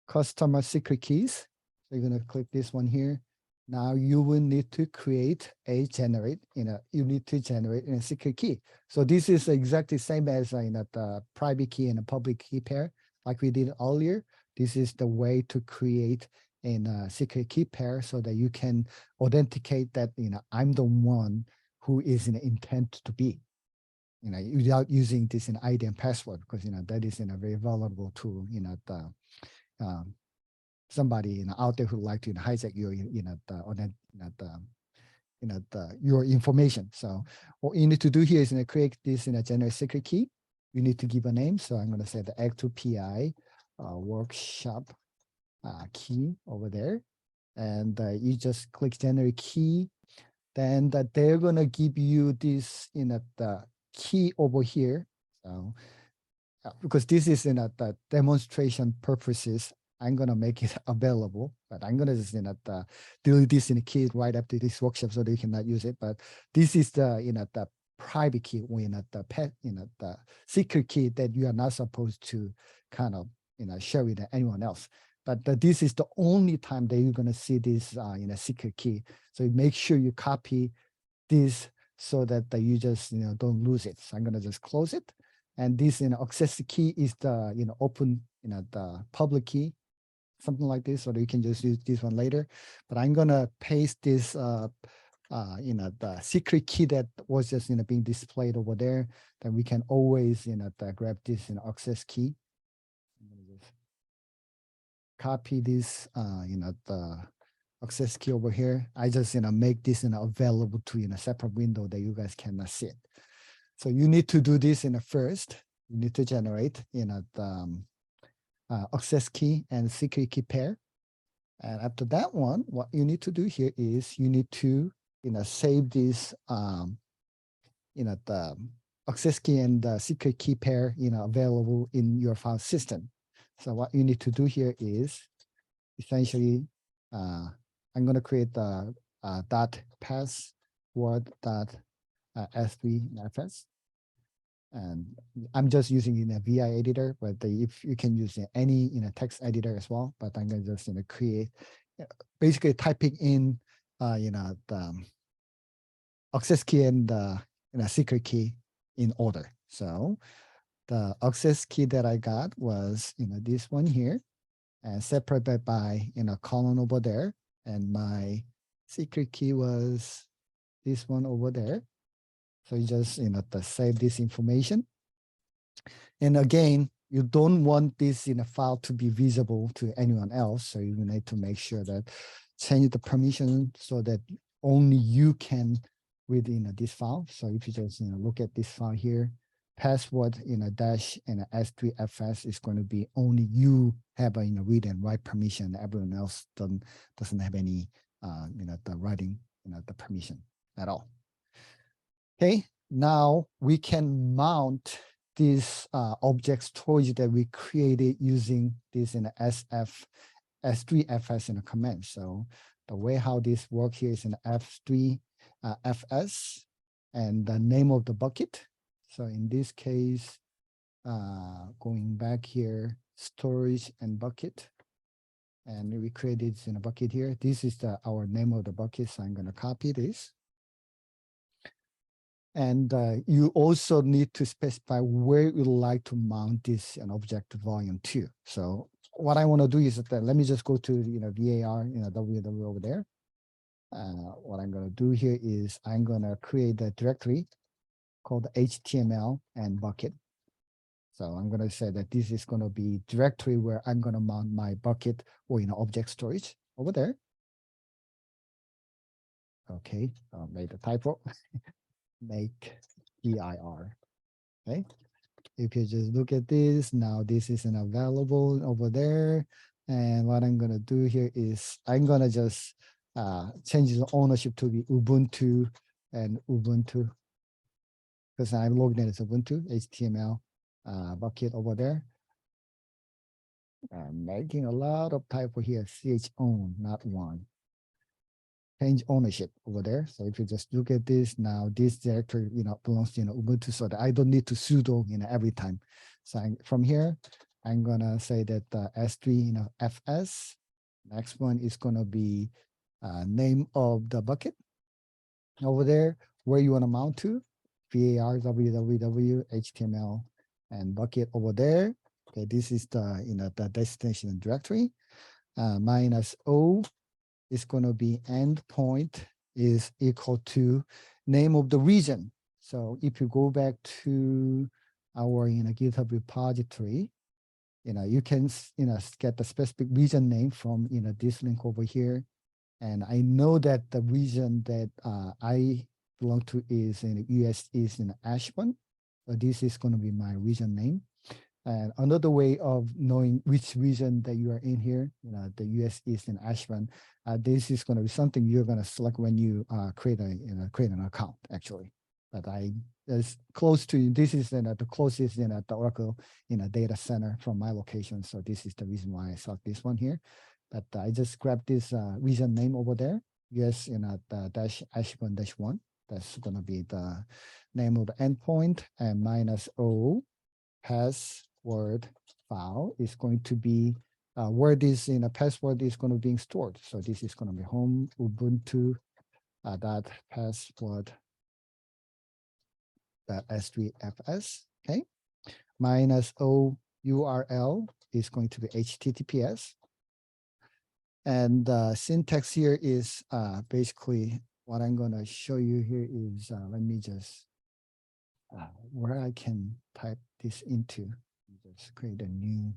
customer secret keys. So you're gonna click this one here. Now you will need to create you need to generate a secret key. So this is exactly same as the private key and a public key pair, like we did earlier. This is the way to create a secret key pair so that you can authenticate that, I'm the one who is intent to be, without using this ID and password, because, that is a very vulnerable tool, somebody out there who like to hijack your your information. So what you need to do here is create this generate secret key. You need to give a name. So I'm going to say the AG2PI workshop key over there, and you just click generate key. Then they're going to give you this the key over here. So because this is the demonstration purposes, I'm gonna make it available, but I'm gonna just delete this key right after this workshop so that you cannot use it. But this is the the private key, the secret key that you are not supposed to kind of share with anyone else. But this is the only time that you're gonna see this secret key. So make sure you copy this so that you just don't lose it. So I'm gonna just close it. And this access key is the open the public key, something like this, so that you can just use this one later. But I'm gonna paste this the secret key that was just being displayed over there. Then we can always grab this access key. I'm gonna just copy this the access key over here. I just make this available to a separate window that you guys cannot see it. So you need to do this first. You need to generate the access key and secret key pair. And after that one, what you need to do here is you need to save this the access key and the secret key pair available in your file system. So what you need to do here is essentially I'm going to create the dot password dot S3FS. And I'm just using in a VI editor, but if you can use any text editor as well. But I'm going to just create, basically typing in the access key and the secret key in order. So the access key that I got was this one here, and separated by column over there, and my secret key was this one over there. So you just to save this information. And again, you don't want this file to be visible to anyone else. So you need to make sure that change the permission so that only you can read this file. So if you just look at this file here, password dash S3FS is going to be only you have a read and write permission. Everyone else doesn't have any the writing the permission at all. Okay, now we can mount this object storage that we created using this S3FS in a command. So the way how this works here is an F3FS and the name of the bucket. So in this case, going back here, storage and bucket. And we created in a bucket here. This is our name of the bucket. So I'm going to copy this. And you also need to specify where you'd like to mount this object volume to. So what I want to do is that let me just go to VAR WW over there. What I'm going to do here is I'm going to create a directory called HTML and bucket. So I'm going to say that this is going to be directory where I'm going to mount my bucket or object storage over there. Okay, made a typo. Make DIR. Okay. If you just look at this, now this isn't available over there. And what I'm going to do here is I'm going to just change the ownership to be Ubuntu and Ubuntu, because I'm logged in as Ubuntu HTML bucket over there. Making a lot of typo here. CH own, not one. Change ownership over there. So if you just look at this now, this directory, belongs to Ubuntu, so that I don't need to sudo every time. So from here, I'm gonna say that S3 FS. Next one is gonna be name of the bucket over there, where you want to mount to, var www html and bucket over there. Okay, this is the the destination directory. -o is going to be endpoint is equal to name of the region. So if you go back to our GitHub repository, you can get the specific region name from this link over here. And I know that the region that I belong to is in the US is in Ashburn. So this is going to be my region name. And another way of knowing which region that you are in here, the US is in Ashburn. This is going to be something you're going to select when you create an account, actually. But as close to this is the closest the Oracle data center from my location. So this is the reason why I select this one here. But I just grabbed this region name over there. US the -Ashburn -1. That's going to be the name of the endpoint, and -o password file is going to be where this password is going to be stored. So this is going to be home Ubuntu dot password .s3fs. Okay, -o URL is going to be HTTPS. And the syntax here is basically what I'm going to show you here is, let me just, where I can type this into, just create a new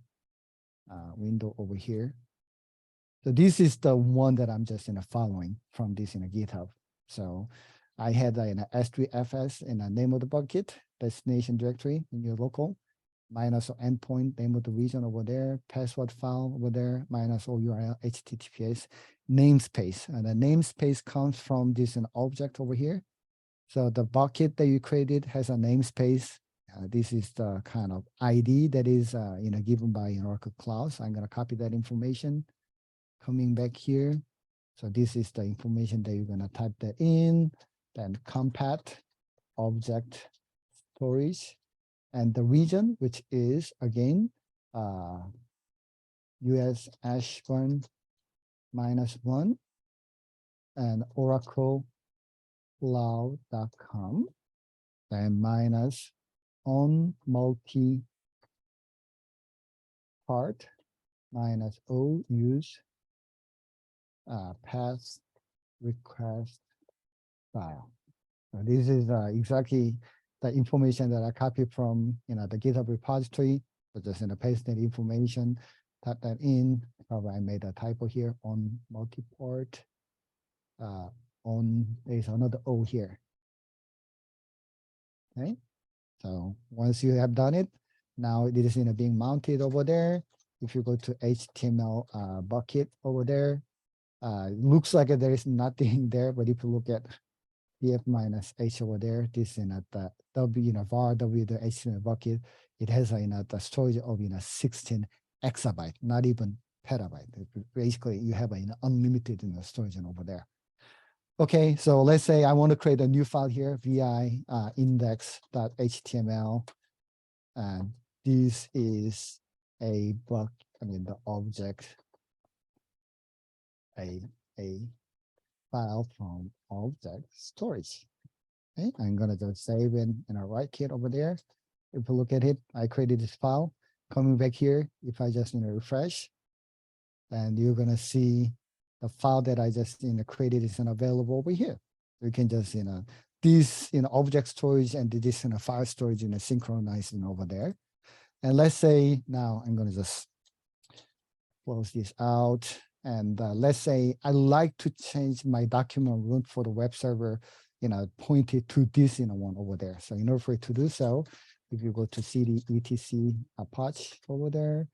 window over here. So this is the one that I'm just following from this GitHub. So I had S3FS in the name of the bucket, destination directory in your local, -o endpoint, name of the region over there, password file over there, -o URL, HTTPS, namespace. And the namespace comes from this object over here. So the bucket that you created has a namespace. This is the kind of ID that is given by Oracle Cloud. So I'm going to copy that information. Coming back here. So this is the information that you're going to type that in. Then compat object storage. And the region, which is again, US Ashburn -1 and Oracle Cloud.com, and minus on multi part -o use path request file. So this is exactly the information that I copied from the GitHub repository. So just paste that information, type that in. Probably I made a typo here on multi-port. There's another O here. Okay, so once you have done it, now it is being mounted over there. If you go to HTML bucket over there, it looks like there is nothing there, but if you look at df-h over there, this the var w the HTML bucket, it has the storage of 16 exabyte, not even petabyte. Basically, you have an unlimited storage over there. Okay, so let's say I want to create a new file here, vi index.html, and this is the object, a file from object storage. Okay, I'm gonna just save in a right click over there. If you look at it, I created this file. Coming back here, if I just refresh, and you're gonna see the file that I just created is available over here. You can just this object storage and this file storage synchronize over there. And let's say now I'm gonna just close this out. And let's say I like to change my document root for the web server, pointed to this one over there. So in order for it to do so, if you go to cd etc Apache over there,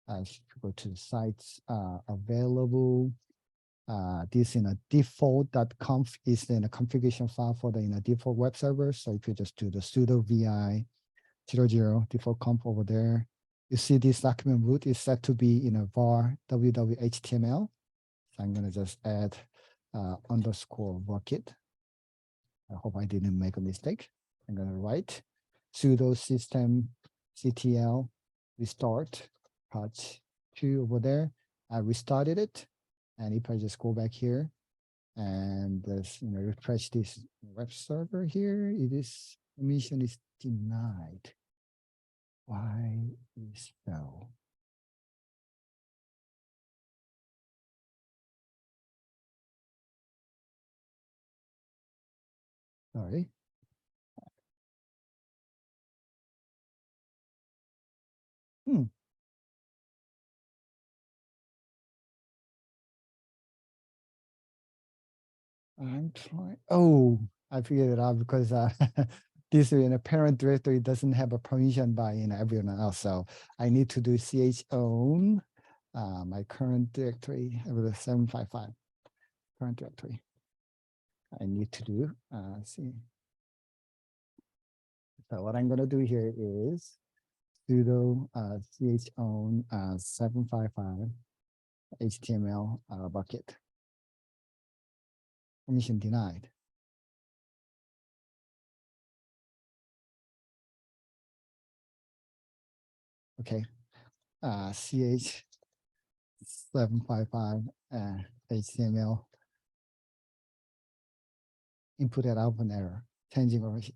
if you go to the sites available, this default.conf is a configuration file for the default web server. So if you just do the sudo vi 00 default conf over there, you see this document root is set to be in a var www.html. So I'm going to just add underscore bucket. I hope I didn't make a mistake. I'm going to write sudo system ctl restart patch 2 over there. I restarted it. And if I just go back here and just refresh this web server here, permission is denied. Why is so? Sorry. I'm trying. Oh, I figured it out because this in a parent directory doesn't have a permission by everyone else. So I need to do chown my current directory with 755 current directory. I need to do see. So what I'm going to do here is sudo chown 755 HTML bucket. Permission denied. Okay. ch755 HTML input and output error changing over here.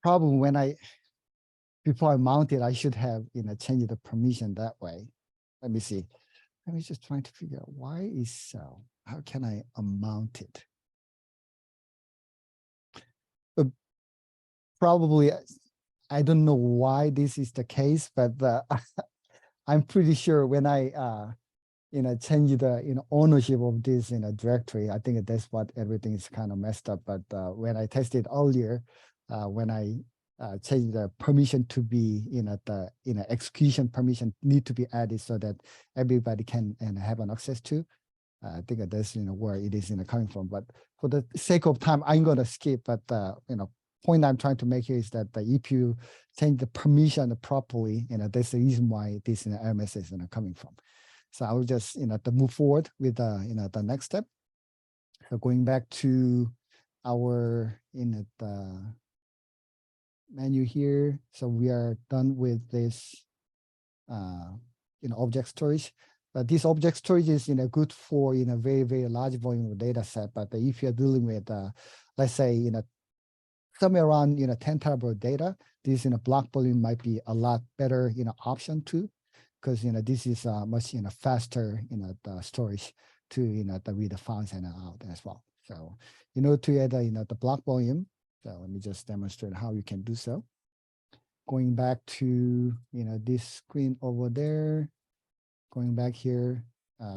Problem when before I mount it, I should have changed the permission that way. Let me see. I was just trying to figure out why is so. How can I unmount it? Probably I don't know why this is the case, but I'm pretty sure when I change the ownership of this directory, I think that's what everything is kind of messed up. But when I tested earlier, when I change the permission to be the execution permission need to be added so that everybody can have an access to. I think that's where it is coming from. But for the sake of time, I'm going to skip. But point I'm trying to make here is that if you change the permission properly, that's the reason why this error message is coming from. So I will just to move forward with the next step. So going back to our the menu here. So we are done with this object storage. But this object storage is good for very, very large volume of data set. But if you're dealing with let's say somewhere around 10 terabyte data, this block volume might be a lot better option too, because this is much faster the storage to read the files and out as well. So to add the block volume. So let me just demonstrate how you can do so. Going back to this screen over there. Going back here,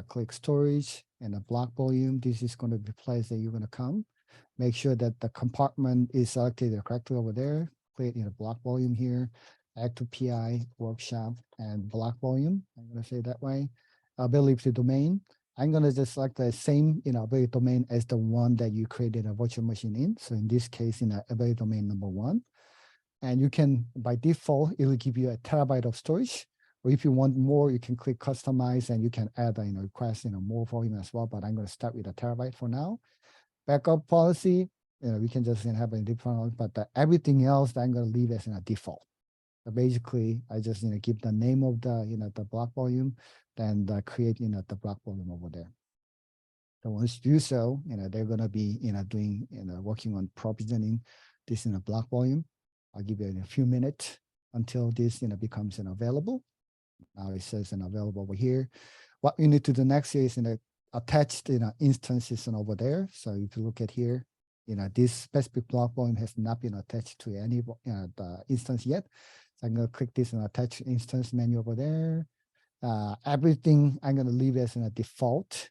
click storage and the block volume. This is going to be the place that you're going to come. Make sure that the compartment is selected correctly over there. Click block volume here, AG2PI workshop and block volume. I'm going to say that way. Availability domain. I'm going to just select the same availability domain as the one that you created a virtual machine in. So in this case, availability domain number 1. And you can, by default, it will give you a terabyte of storage. Or if you want more, you can click customize and you can add request more volume as well. But I'm going to start with a terabyte for now. Backup policy, we can just have a different, but everything else I'm going to leave as a default. So basically, I just give the name of the the block volume, then create the block volume over there. So once you do so, they're going to be doing working on provisioning this block volume. I'll give you a few minutes until this becomes available. Now it says available over here. What you need to do next is attached instances over there. So if you look at here, this specific block volume has not been attached to any the instance yet. So I'm going to click this attach instance menu over there. Everything I'm going to leave as a default.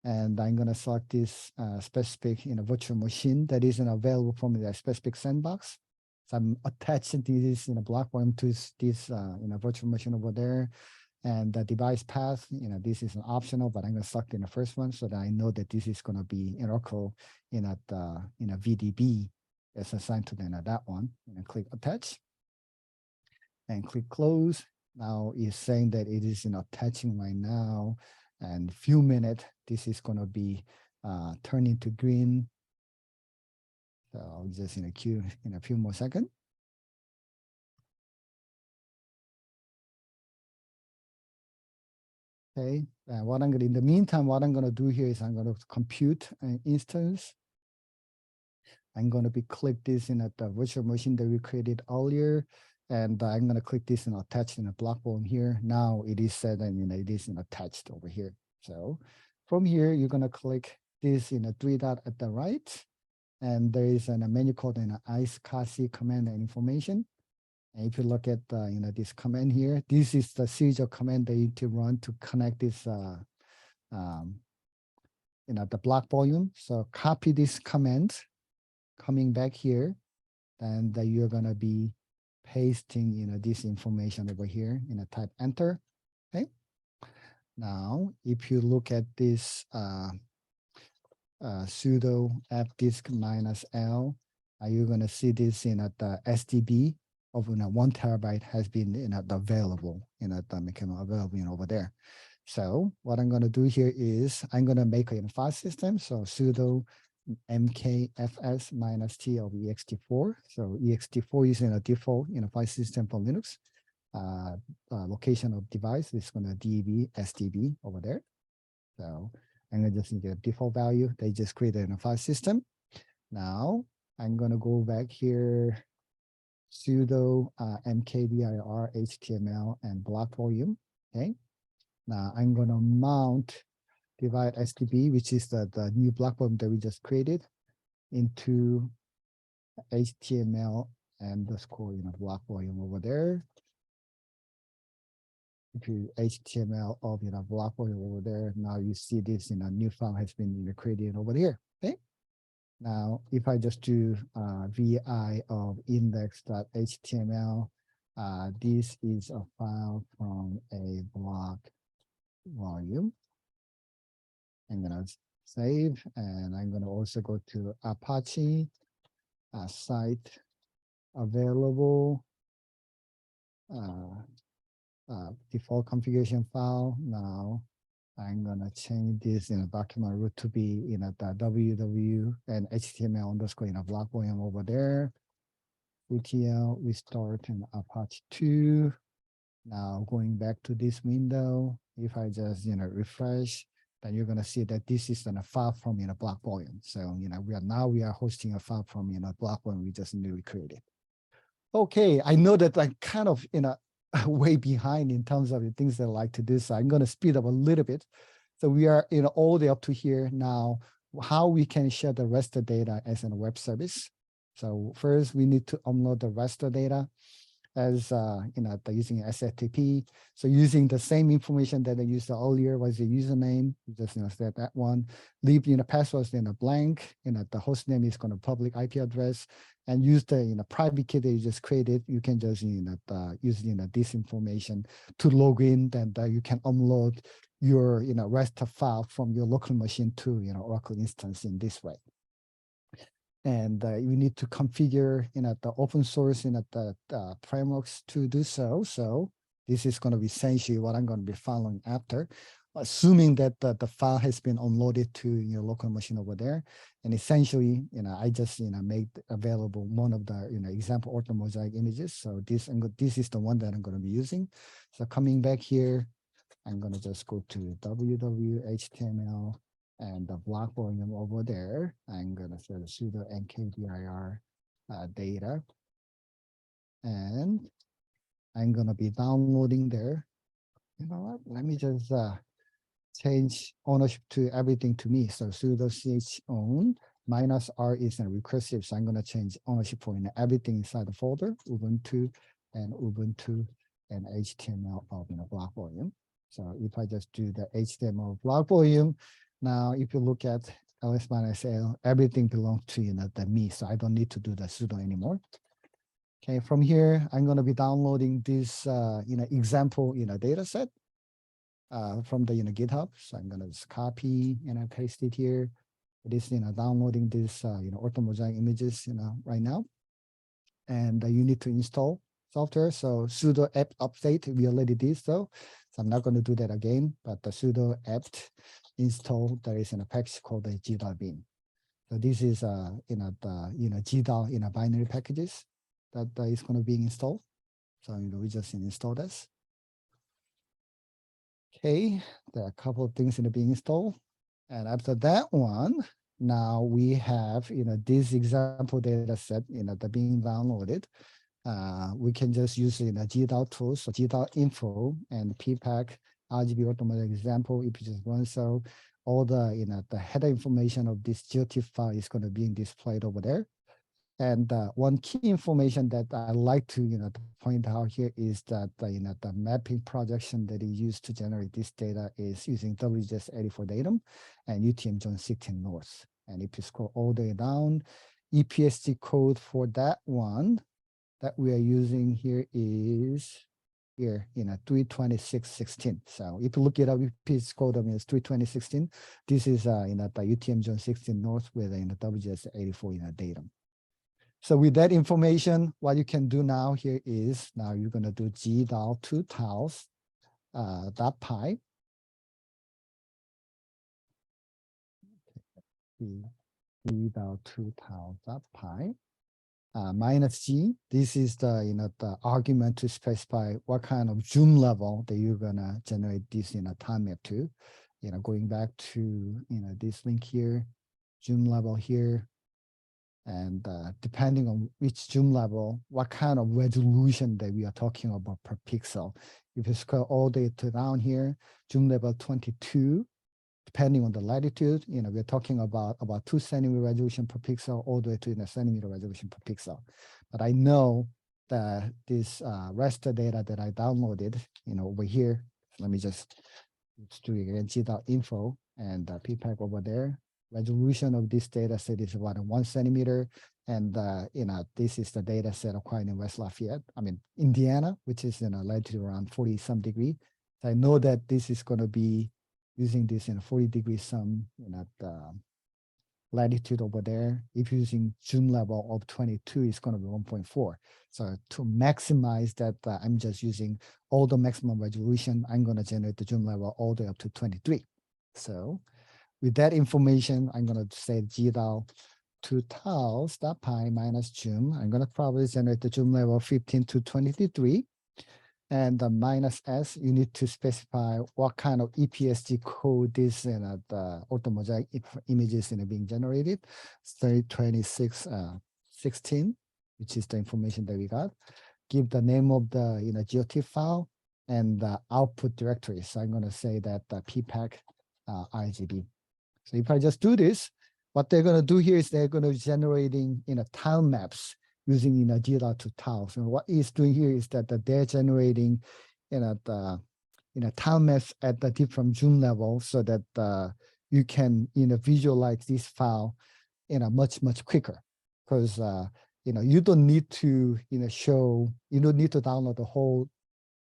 And I'm going to select this specific virtual machine that isn't available from the specific sandbox. So I'm attaching this block volume to this virtual machine over there. And the device path, this is an optional, but I'm going to select in the first one so that I know that this is going to be in Oracle VDB is assigned to that one. And click attach and click close. Now it's saying that it is attaching right now, and few minutes this is going to be turning to green. So I'll just queue in a few more seconds. Okay, in the meantime, what I'm going to do here is I'm going to compute an instance. I'm going to be click this in at the virtual machine that we created earlier, and I'm going to click this and attach in a block bone here. Now it is said and it is attached over here. So from here, you're going to click this in a 3 dot at the right, and there is a menu called an ISCSI command and information. And if you look at this command here, this is the series of command that you need to run to connect this the block volume. So copy this command, coming back here, and you're gonna be pasting this information over here type enter. Okay. Now, if you look at this sudo fdisk -l, you're gonna see this the SDB of 1 terabyte has been available available over there. So what I'm going to do here is I'm going to make a file system. So sudo mkfs -t of ext4. So ext4 is a default file system for Linux. Location of device is going to db sdb over there. So I'm going to just get a default value. They just created a file system. Now I'm going to go back here, sudo mkdir html and block volume. Okay. Now I'm going to mount divide STB, which is the new block volume that we just created, into HTML underscore block volume over there. To HTML of block volume over there. Now you see this new file has been created over here. Okay. Now, if I just do vi of index.html, this is a file from a block volume. I'm going to save, and I'm going to also go to Apache site available default configuration file. Now, I'm going to change this document root to be the www and HTML underscore block volume over there. UTL, we start in Apache 2. Now going back to this window, if I just refresh, then you're going to see that this is a file from block volume. So we are hosting a file from block volume we just newly created. Okay, I know that I'm kind of way behind in terms of the things that I like to do. So I'm going to speed up a little bit. So we are all the way up to here now, how we can share the raster data as a web service. So first we need to upload the raster data as using HTTP. So using the same information that I used earlier was the username, you just set that one, leave passwords blank, the host name is going to public IP address, and use the private key that you just created. You can just use this information to log in, then you can upload your raster file from your local machine to Oracle instance in this way. And you need to configure the open source the frameworks to do so. So this is going to be essentially what I'm going to be following after, assuming that the file has been unloaded to your local machine over there. And essentially, I just made available one of the example ortho mosaic images. So this is the one that I'm going to be using. So coming back here, I'm going to just go to www.html. And the block volume over there, I'm going to set a sudo mkdir data. And I'm going to be downloading there. You know what? Let me just change ownership to everything to me. So sudo ch own -r is a recursive. So I'm going to change ownership for everything inside the folder, Ubuntu and HTML of block volume. So if I just do the HTML block volume, now, if you look at ls-l, everything belongs to the me, so I don't need to do the sudo anymore. Okay, from here, I'm going to be downloading this example data set. from the GitHub. So I'm gonna just copy and I paste it here. It is downloading this orthomosaic images right now, and you need to install software. So sudo apt update we already did so I'm not going to do that again. But the sudo apt install, there is a package called the gdal-bin. So this is the gdal binary packages that is going to be installed. So we just install this. Okay, there are a couple of things being installed, and after that one, now we have this example data set that being downloaded. We can just use GDAL tools, so GDAL info and PPAC RGB automatic example. If you just run so all the the header information of this GeoTIFF file is going to be displayed over there. And one key information that I like to to point out here is that the mapping projection that is used to generate this data is using WGS84 datum and UTM zone 16 north. And if you scroll all the way down, EPSG code for that one that we are using here is here 326.16. So if you look it up, EPSG code is 320.16. This is the UTM zone 16 north with the WGS84 datum. So with that information, what you can do now here is now you're going to do gdal2 tiles .py. gdal2 tiles.py minus g. This is the argument to specify what kind of zoom level that you're going to generate this time map to. Going back to this link here, zoom level here. And depending on which zoom level, what kind of resolution that we are talking about per pixel. If you scroll all the way to down here, zoom level 22, depending on the latitude, we're talking about 2 centimeter resolution per pixel all the way to centimeter resolution per pixel. But I know that this raster data that I downloaded, over here, let me just do it again, gdal.info and PPAC over there. Resolution of this data set is about 1 centimeter. And, this is the data set acquired in West Lafayette, Indiana, which is latitude around 40 some degree. So I know that this is going to be using this 40 degrees some, the latitude over there. If using zoom level of 22, it's going to be 1.4. So to maximize that, I'm just using all the maximum resolution. I'm going to generate the zoom level all the way up to 23. So with that information, I'm going to say gdal2 tiles.py minus zoom. I'm going to probably generate the zoom level 15 to 23. And the minus S, you need to specify what kind of EPSG code this the orthomosaic images being generated. 326.16, which is the information that we got. Give the name of the GeoTIFF file and the output directory. So I'm going to say that the PPAC RGB. So if I just do this, what they're going to do here is they're going to be generating tile maps using gdal2 tiles. And what it's doing here is that they're generating the tile maps at the different zoom level so that you can visualize this file much quicker, because you don't need to you don't need to download the whole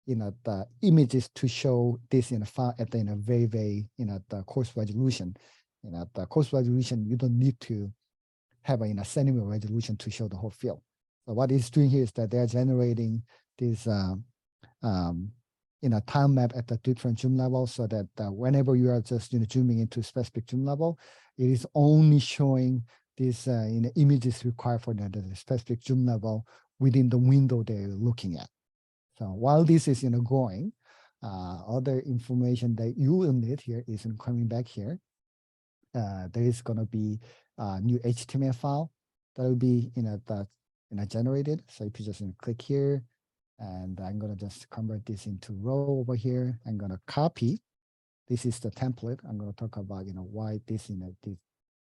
the images to show this in a file at the very the coarse resolution. The coarse resolution, you don't need to have a centimeter resolution to show the whole field. So what it's doing here is that they're generating this tile map at the different zoom levels, so that whenever you are just zooming into a specific zoom level, it is only showing these images required for the specific zoom level within the window they're looking at. So while this is going, other information that you will need here is coming back here. There is going to be a new HTML file that will be generated. So if you just click here, and I'm going to just convert this into row over here. I'm going to copy. This is the template. I'm going to talk about why this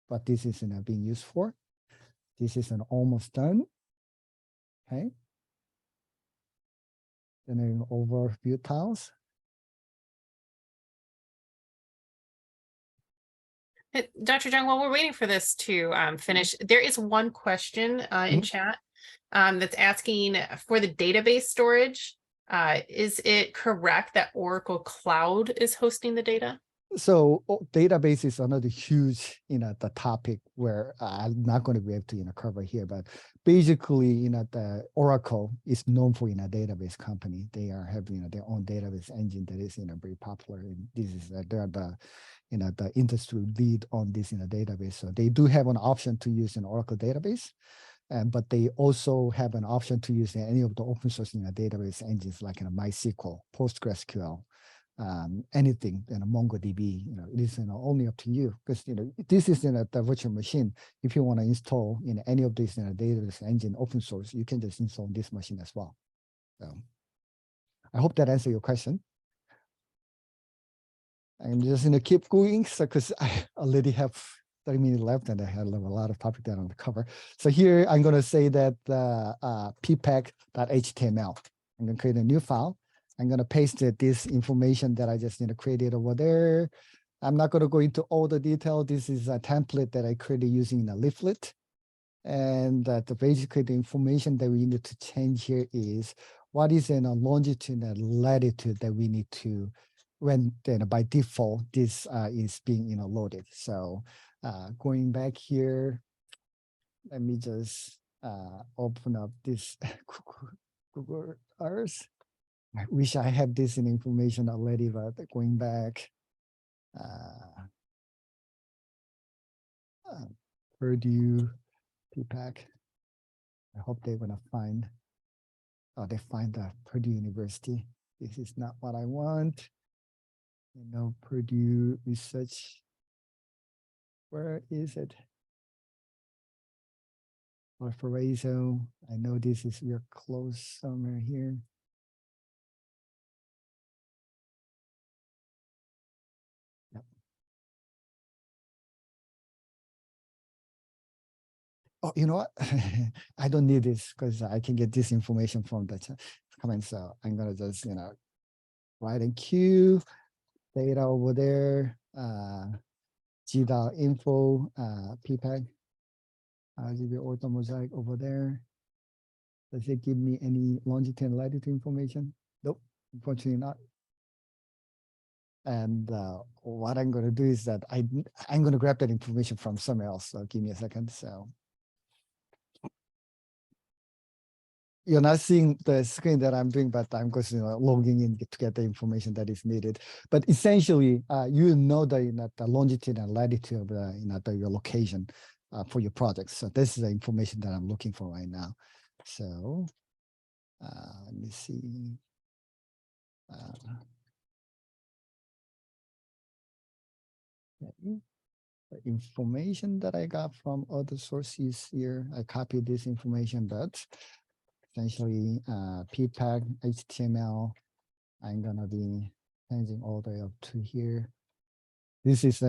what this is being used for. This is almost done. Okay. Then overview tiles. Dr. Jung, while we're waiting for this to finish, there is one question in chat that's asking for the database storage. Is it correct that Oracle Cloud is hosting the data? So database is another huge, the topic where I'm not going to be able to, cover here, but basically, the Oracle is known for, database company. They are having, their own database engine that is, very popular. And this is, they're the, the industry lead on this, database. So they do have an option to use an Oracle database. But they also have an option to use any of the open source database engines like MySQL, PostgreSQL, anything, MongoDB. It is only up to you because this is the virtual machine. If you want to install any of these database engine open source, you can just install this machine as well. So I hope that answers your question. I'm just going to keep going because I already have 30 minutes left and I have a lot of topic that I want to cover. So here I'm going to say that ppag.html. I'm going to create a new file. I'm going to paste this information that I just created over there. I'm not going to go into all the detail. This is a template that I created using a leaflet. And basically the information that we need to change here is what is in a longitude and latitude that we need to, when by default, this is being loaded. So going back here, let me just open up this Google Earth. I wish I had this information already, but going back, Purdue, PPAC. I hope they're gonna find, they find Purdue University. This is not what I want. Purdue Research. Where is it? Valparaiso. I know this is real close somewhere here. Oh, you know what? I don't need this because I can get this information from the comment. So I'm gonna just, write in Q, data over there, g.info, ppag, RGB auto mosaic over there. Does it give me any longitude and latitude information? Nope, unfortunately not. And what I'm going to do is that I'm going to grab that information from somewhere else. So give me a second. So you're not seeing the screen that I'm doing, but I'm just logging in to get the information that is needed. But essentially, you know the longitude and latitude of your location for your projects. So this is the information that I'm looking for right now. So let me see. The information that I got from other sources here, I copied this information, but essentially ppag HTML, I'm gonna be changing all the way up to here. This is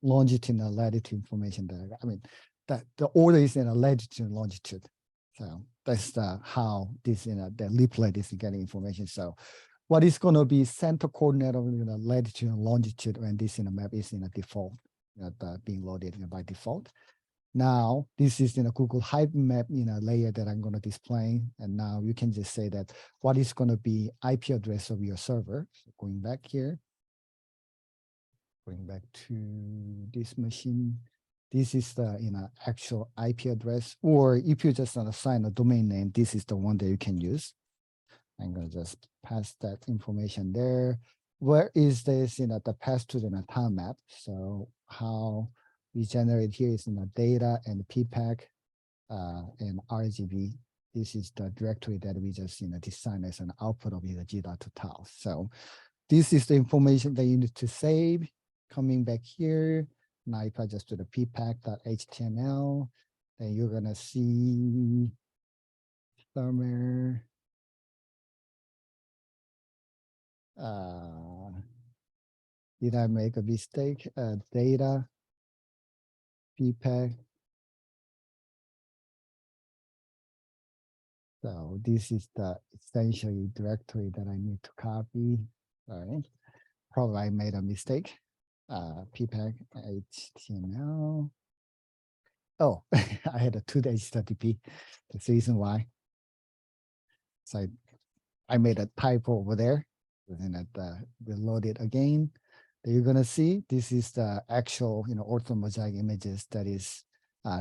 longitude and latitude information that I got. I mean, that the order is in a latitude and longitude. So that's how this the leaflet is getting information. So what is going to be center coordinate of latitude and longitude when this map is in a default being loaded by default. Now this is in a Google Hive map layer that I'm going to display, and now you can just say that what is going to be IP address of your server. So going back here, going back to this machine. This is the actual IP address, or if you just assign a domain name, this is the one that you can use. I'm going to just pass that information there. Where is this the path to the time map? So how we generate here is data and ppag and RGB. This is the directory that we just design as an output of g.total. So this is the information that you need to save. Coming back here, now if I just do the ppag.html, then you're gonna see somewhere. Did I make a mistake? Data, ppag. So this is the essentially directory that I need to copy. Sorry, probably I made a mistake. Ppag HTML. Oh, I had a 2 HTTP. That's the reason why. So I made a typo over there. And reload it again. You're gonna see this is the actual, orthomosaic images that is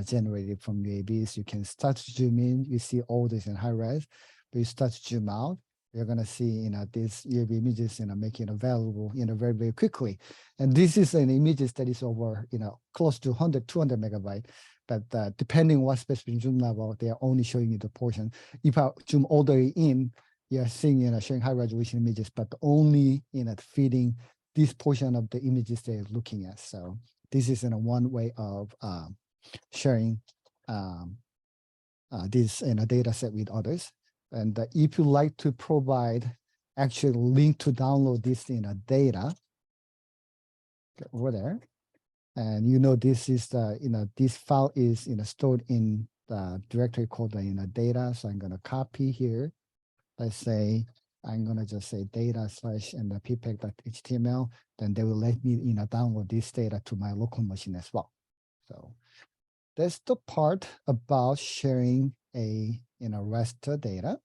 generated from UAVs. You can start to zoom in. You see all this in high res, but you start to zoom out. You're gonna see, these UAV images, making it available, very, very quickly. And this is an images that is over, close to 100, 200 megabyte. But depending what specific zoom level, they are only showing you the portion. If I zoom all the way in, you're seeing, showing high resolution images, but only, feeding this portion of the images they're looking at. So this is one way of sharing this data set with others. And if you like to provide actual link to download this data, over there, and this is the this file is stored in the directory called data. So I'm going to copy here. Let's say I'm going to just say data slash and the ppeg.html, then they will let me download this data to my local machine as well. So that's the part about sharing a raster data.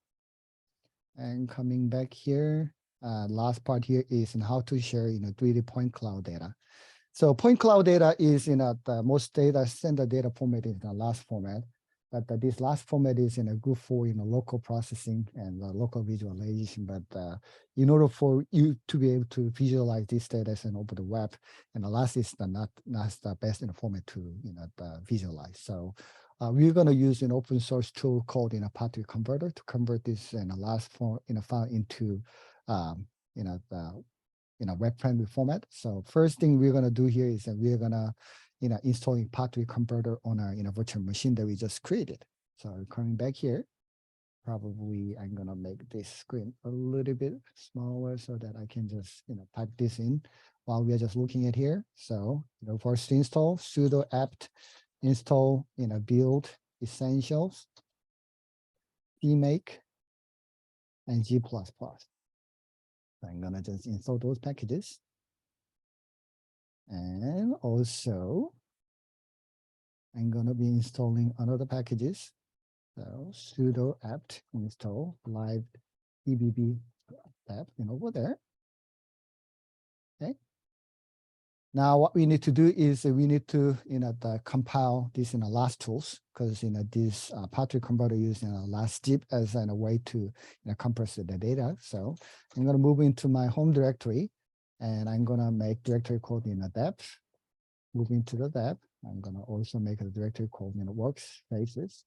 And coming back here, last part here is how to share 3D point cloud data. So point cloud data is the most data standard data format is the last format. But this last format is good for local processing and local visualization. But in order for you to be able to visualize this data over the web, and the last is not the best format to visualize. So we're going to use an open source tool called pathway converter to convert this last form file into the web-friendly format. So first thing we're going to do here is that we're going to installing pathway converter on our virtual machine that we just created. So coming back here, probably I'm gonna make this screen a little bit smaller so that I can just type this in while we are just looking at here. So first install sudo apt install build essentials, cmake, and G++. So I'm gonna just install those packages. And also, I'm going to be installing another packages. So sudo apt install live EBB app over there. Okay. Now what we need to do is we need to compile this in the last tools, because this pathway converter using last zip as a way to compress the data. So I'm going to move into my home directory, and I'm going to make directory called depth. Move into the depth. I'm going to also make a directory called workspaces.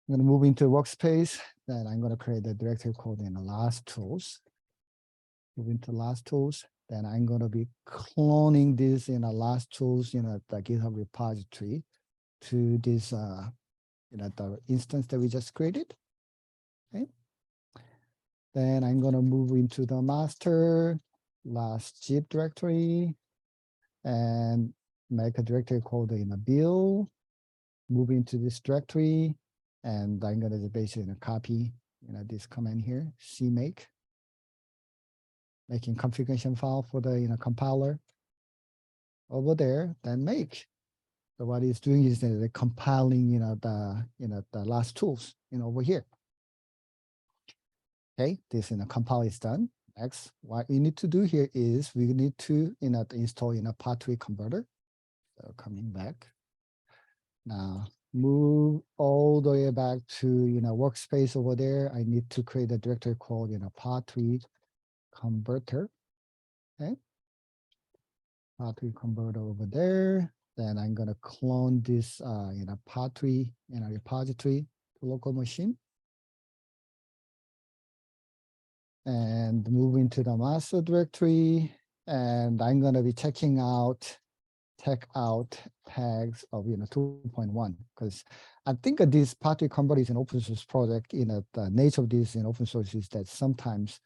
I'm going to move into workspace. Then I'm going to create a directory called last tools. Move into last tools. Then I'm going to be cloning this last tools the GitHub repository to this the instance that we just created. Okay. Then I'm going to move into the master last zip directory and make a directory called build, move into this directory, and I'm going to basically copy this command here, cmake, making configuration file for the compiler over there, then make. So what it's doing is the compiling the last tools over here. Okay, this compile is done. Next, what we need to do here is we need to install pathway converter. So coming back. Now move all the way back to workspace over there. I need to create a directory called pathway converter. Okay. Pathway converter over there. Then I'm gonna clone this pathway repository to local machine. And move into the master directory. And I'm gonna be checking out tags of 2.1, because I think this pathway converter is an open source project. The nature of this in open source is that sometimes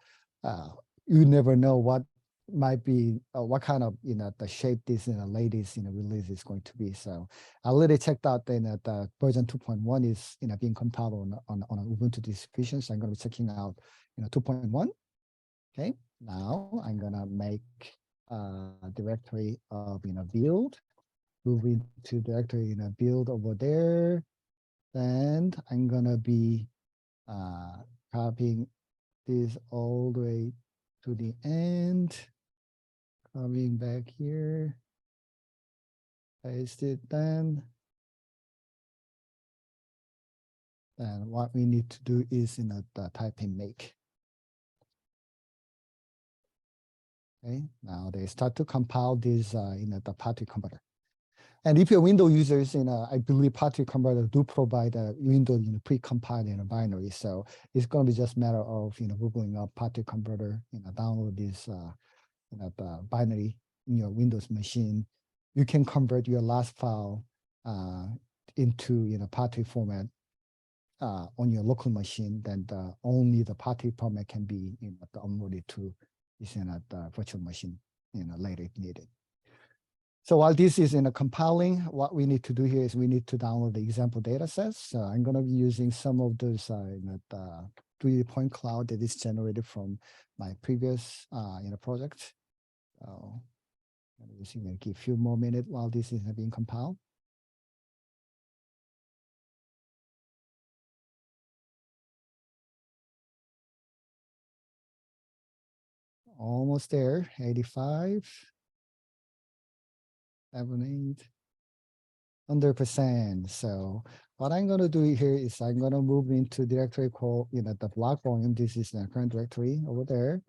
you never know what might be what kind of the shape this latest release is going to be. So I already checked out the version 2.1 is being compiled on Ubuntu distribution. So I'm going to be checking out 2.1. Okay, now I'm gonna make a directory of build, move into directory build over there. Then I'm gonna be copying this all the way to the end. Coming back here. Paste it then. And what we need to do is type in make. Okay, now they start to compile this the Patrick converter. And if you're Windows users, I believe Patrick converter do provide a Windows pre-compiled binary. So it's going to be just a matter of googling up Patrick converter, download this the binary in your Windows machine. You can convert your last file into Patrick format on your local machine. Then only the Patrick format can be downloaded to the virtual machine later if needed. So while this is compiling, what we need to do here is we need to download the example data sets. So I'm going to be using some of those the 3D point cloud that is generated from my previous project. So I'm just going to give a few more minutes while this is being compiled. Almost there, 85, 7, 8, 100%. So what I'm going to do here is I'm going to move into directory called, the block volume. This is the current directory over there.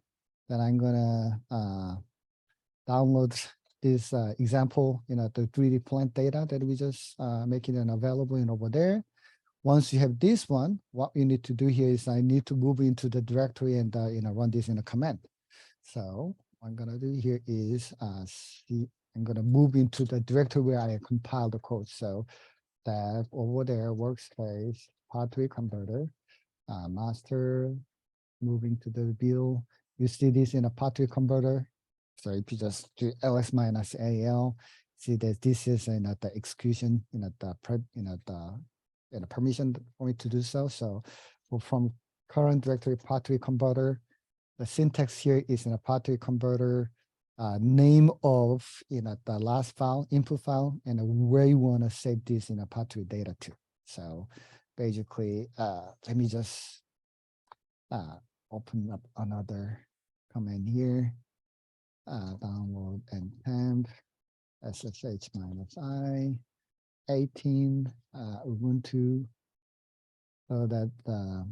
Then I'm going to download this example, the 3D plant data that we just making it available over there. Once you have this one, what you need to do here is I need to move into the directory and run this in a command. So what I'm gonna do here is I'm gonna move into the directory where I compile the code. So that over there, workspace, Patrick converter, master, moving to the view. You see this in a Patrick converter. So if you just do ls minus al, see that this is the execution, the permission for me to do so. So from current directory Patrick converter, the syntax here is in a Patrick converter, name of the last file, input file, and where you want to save this in a Patrick data to. So basically, let me just open up another command here. Download and temp ssh -i 18 Ubuntu, so that the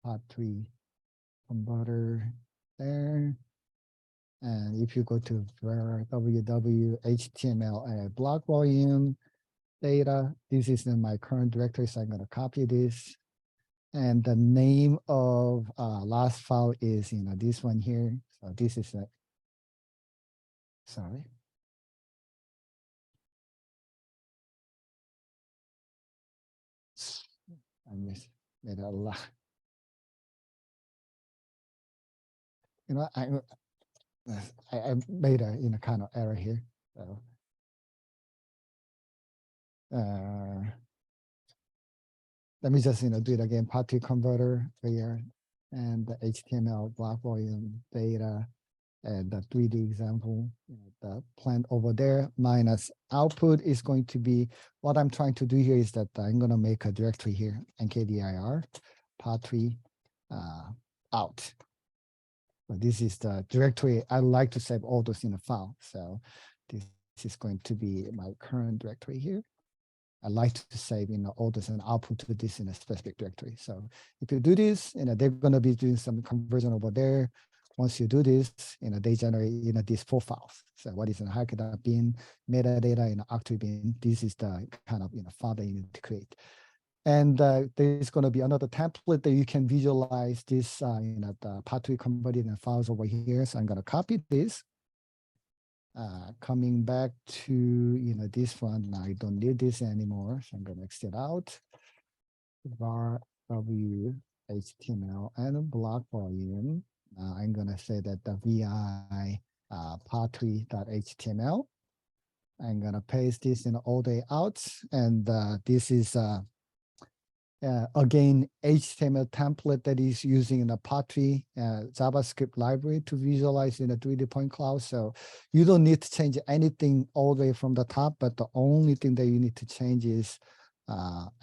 Patrick converter there. And if you go to www HTML block volume data, this is in my current directory, so I'm going to copy this. And the name of last file is this one here. So this is a sorry. I made a lot. I made a kind of error here. So let me just do it again. Patrick converter here and the HTML block volume data and the 3D example, the plant over there minus output is going to be what I'm trying to do here is that I'm going to make a directory here, nkdir Patrick out. So this is the directory I like to save all those in a file. So this is going to be my current directory here. I like to save all this and output to this in a specific directory. So if you do this, they're going to be doing some conversion over there. Once you do this, they generate these 4 files. So what is in Hackett bin, metadata in Octave bin. This is the kind of file that you need to create. And there's going to be another template that you can visualize this, the Patrick converted files over here. So I'm going to copy this. Coming back to this one, I don't need this anymore, so I'm going to exit out. Var w HTML and block volume. I'm going to say that the vi Patrick.html. I'm going to paste this in all day out, and this is again HTML template that is using in a Patrick JavaScript library to visualize in a 3D point cloud. So you don't need to change anything all the way from the top, but the only thing that you need to change is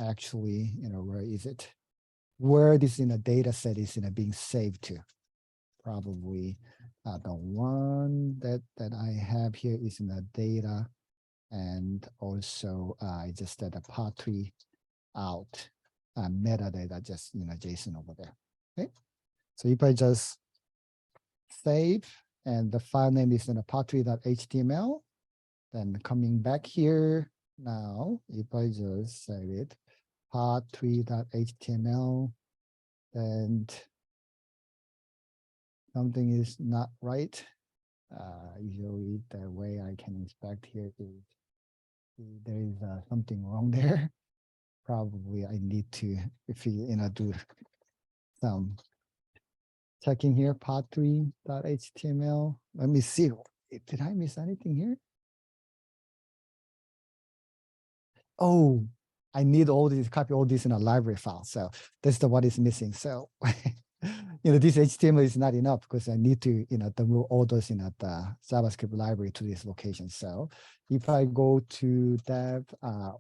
actually, where is it? where this data set is being saved to. Probably the one that I have here is in the data, and also I just did a part 3 out metadata, just JSON over there. Okay, so if I just save, and the file name is in a part3.html, then coming back here now, if I just save it, part3.html, and something is not right. Usually the way I can inspect here is there is something wrong there. Probably I need to, if you do some checking here, part3.html. Let me see. Did I miss anything here? Oh, I need all these, copy all this in a library file. So that's what is missing. So this HTML is not enough because I need to move all those the JavaScript library to this location. So if I go to dev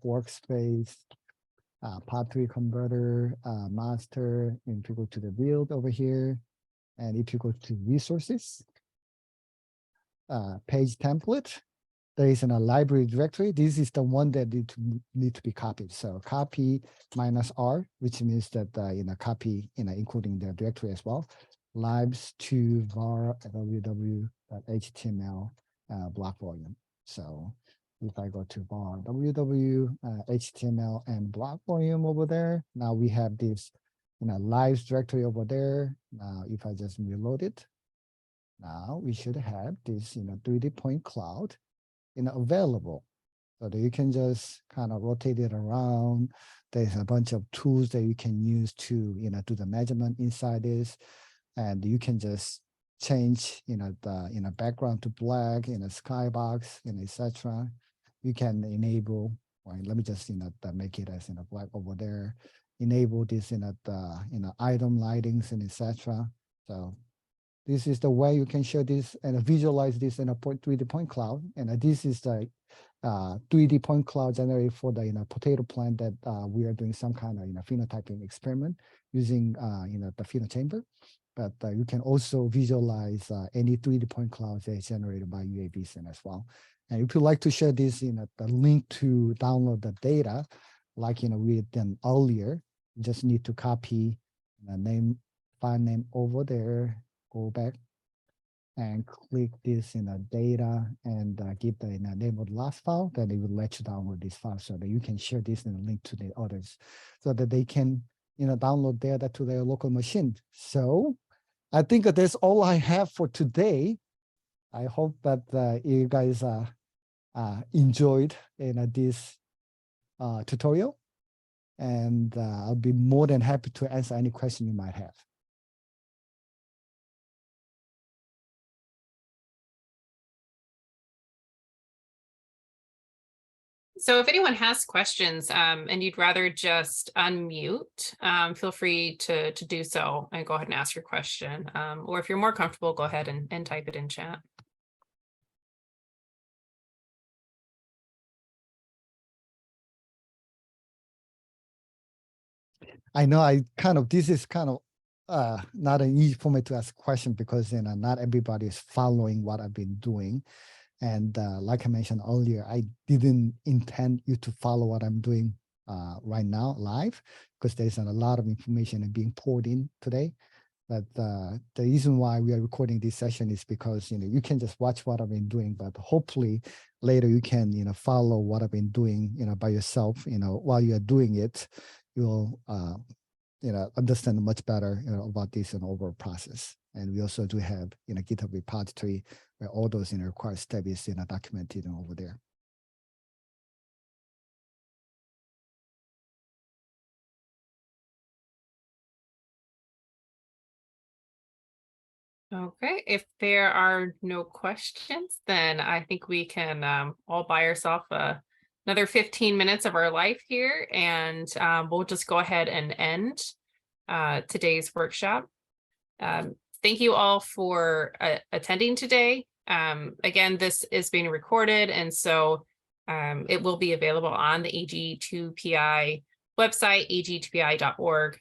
workspace, part3 converter, master, and if you go to the build over here, and if you go to resources, page template, there is a library directory. This is the one that need to be copied. So copy -R, which means that copy including the directory as well. Libs to var www.html block volume. So if I go to var www html and block volume over there, now we have this lives directory over there. Now if I just reload it, now we should have this 3D point cloud available, so that you can just kind of rotate it around. There's a bunch of tools that you can use to do the measurement inside this, and you can just change the background to black, skybox, etc. You can enable, right? Let me just make it as black over there. Enable this item lightings and etc. So this is the way you can show this and visualize this in a 3D point cloud. And this is the 3D point cloud generated for the potato plant that we are doing some kind of phenotyping experiment using the PhenoChamber. But you can also visualize any 3D point clouds that is generated by UAVs as well. And if you like to share this, the link to download the data, like we done earlier, you just need to copy the file name over there. Go back and click this data and give the name of the last file, then it will let you download this file so that you can share this and link to the others so that they can download data to their local machine. So I think that's all I have for today. I hope that you guys enjoyed this tutorial, and I'll be more than happy to answer any question you might have. So if anyone has questions and you'd rather just unmute, feel free to do so and go ahead and ask your question. Or if you're more comfortable, go ahead and type it in chat. I know this is kind of not an easy for me to ask a question because not everybody is following what I've been doing. And like I mentioned earlier, I didn't intend you to follow what I'm doing right now live, because there's a lot of information being poured in today. But the reason why we are recording this session is because you can just watch what I've been doing, but hopefully later you can follow what I've been doing by yourself. While you are doing it, you'll understand much better about this overall process. And we also do have GitHub repository where all those required steps is documented over there. Okay, if there are no questions, then I think we can all buy ourselves another 15 minutes of our life here, and we'll just go ahead and end today's workshop. Thank you all for attending today. Again, this is being recorded, and so it will be available on the AG2PI website, AG2PI.org,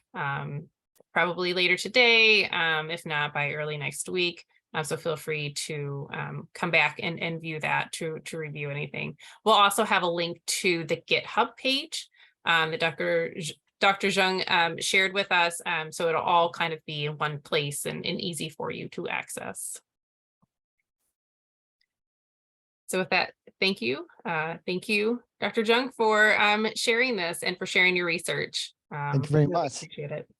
probably later today, if not by early next week. So feel free to come back and view that to review anything. We'll also have a link to the GitHub page that Dr. Zhang shared with us. So it'll all kind of be in one place and easy for you to access. So with that, thank you. Thank you, Dr. Zhang, for sharing this and for sharing your research. Thank you very much. Appreciate it.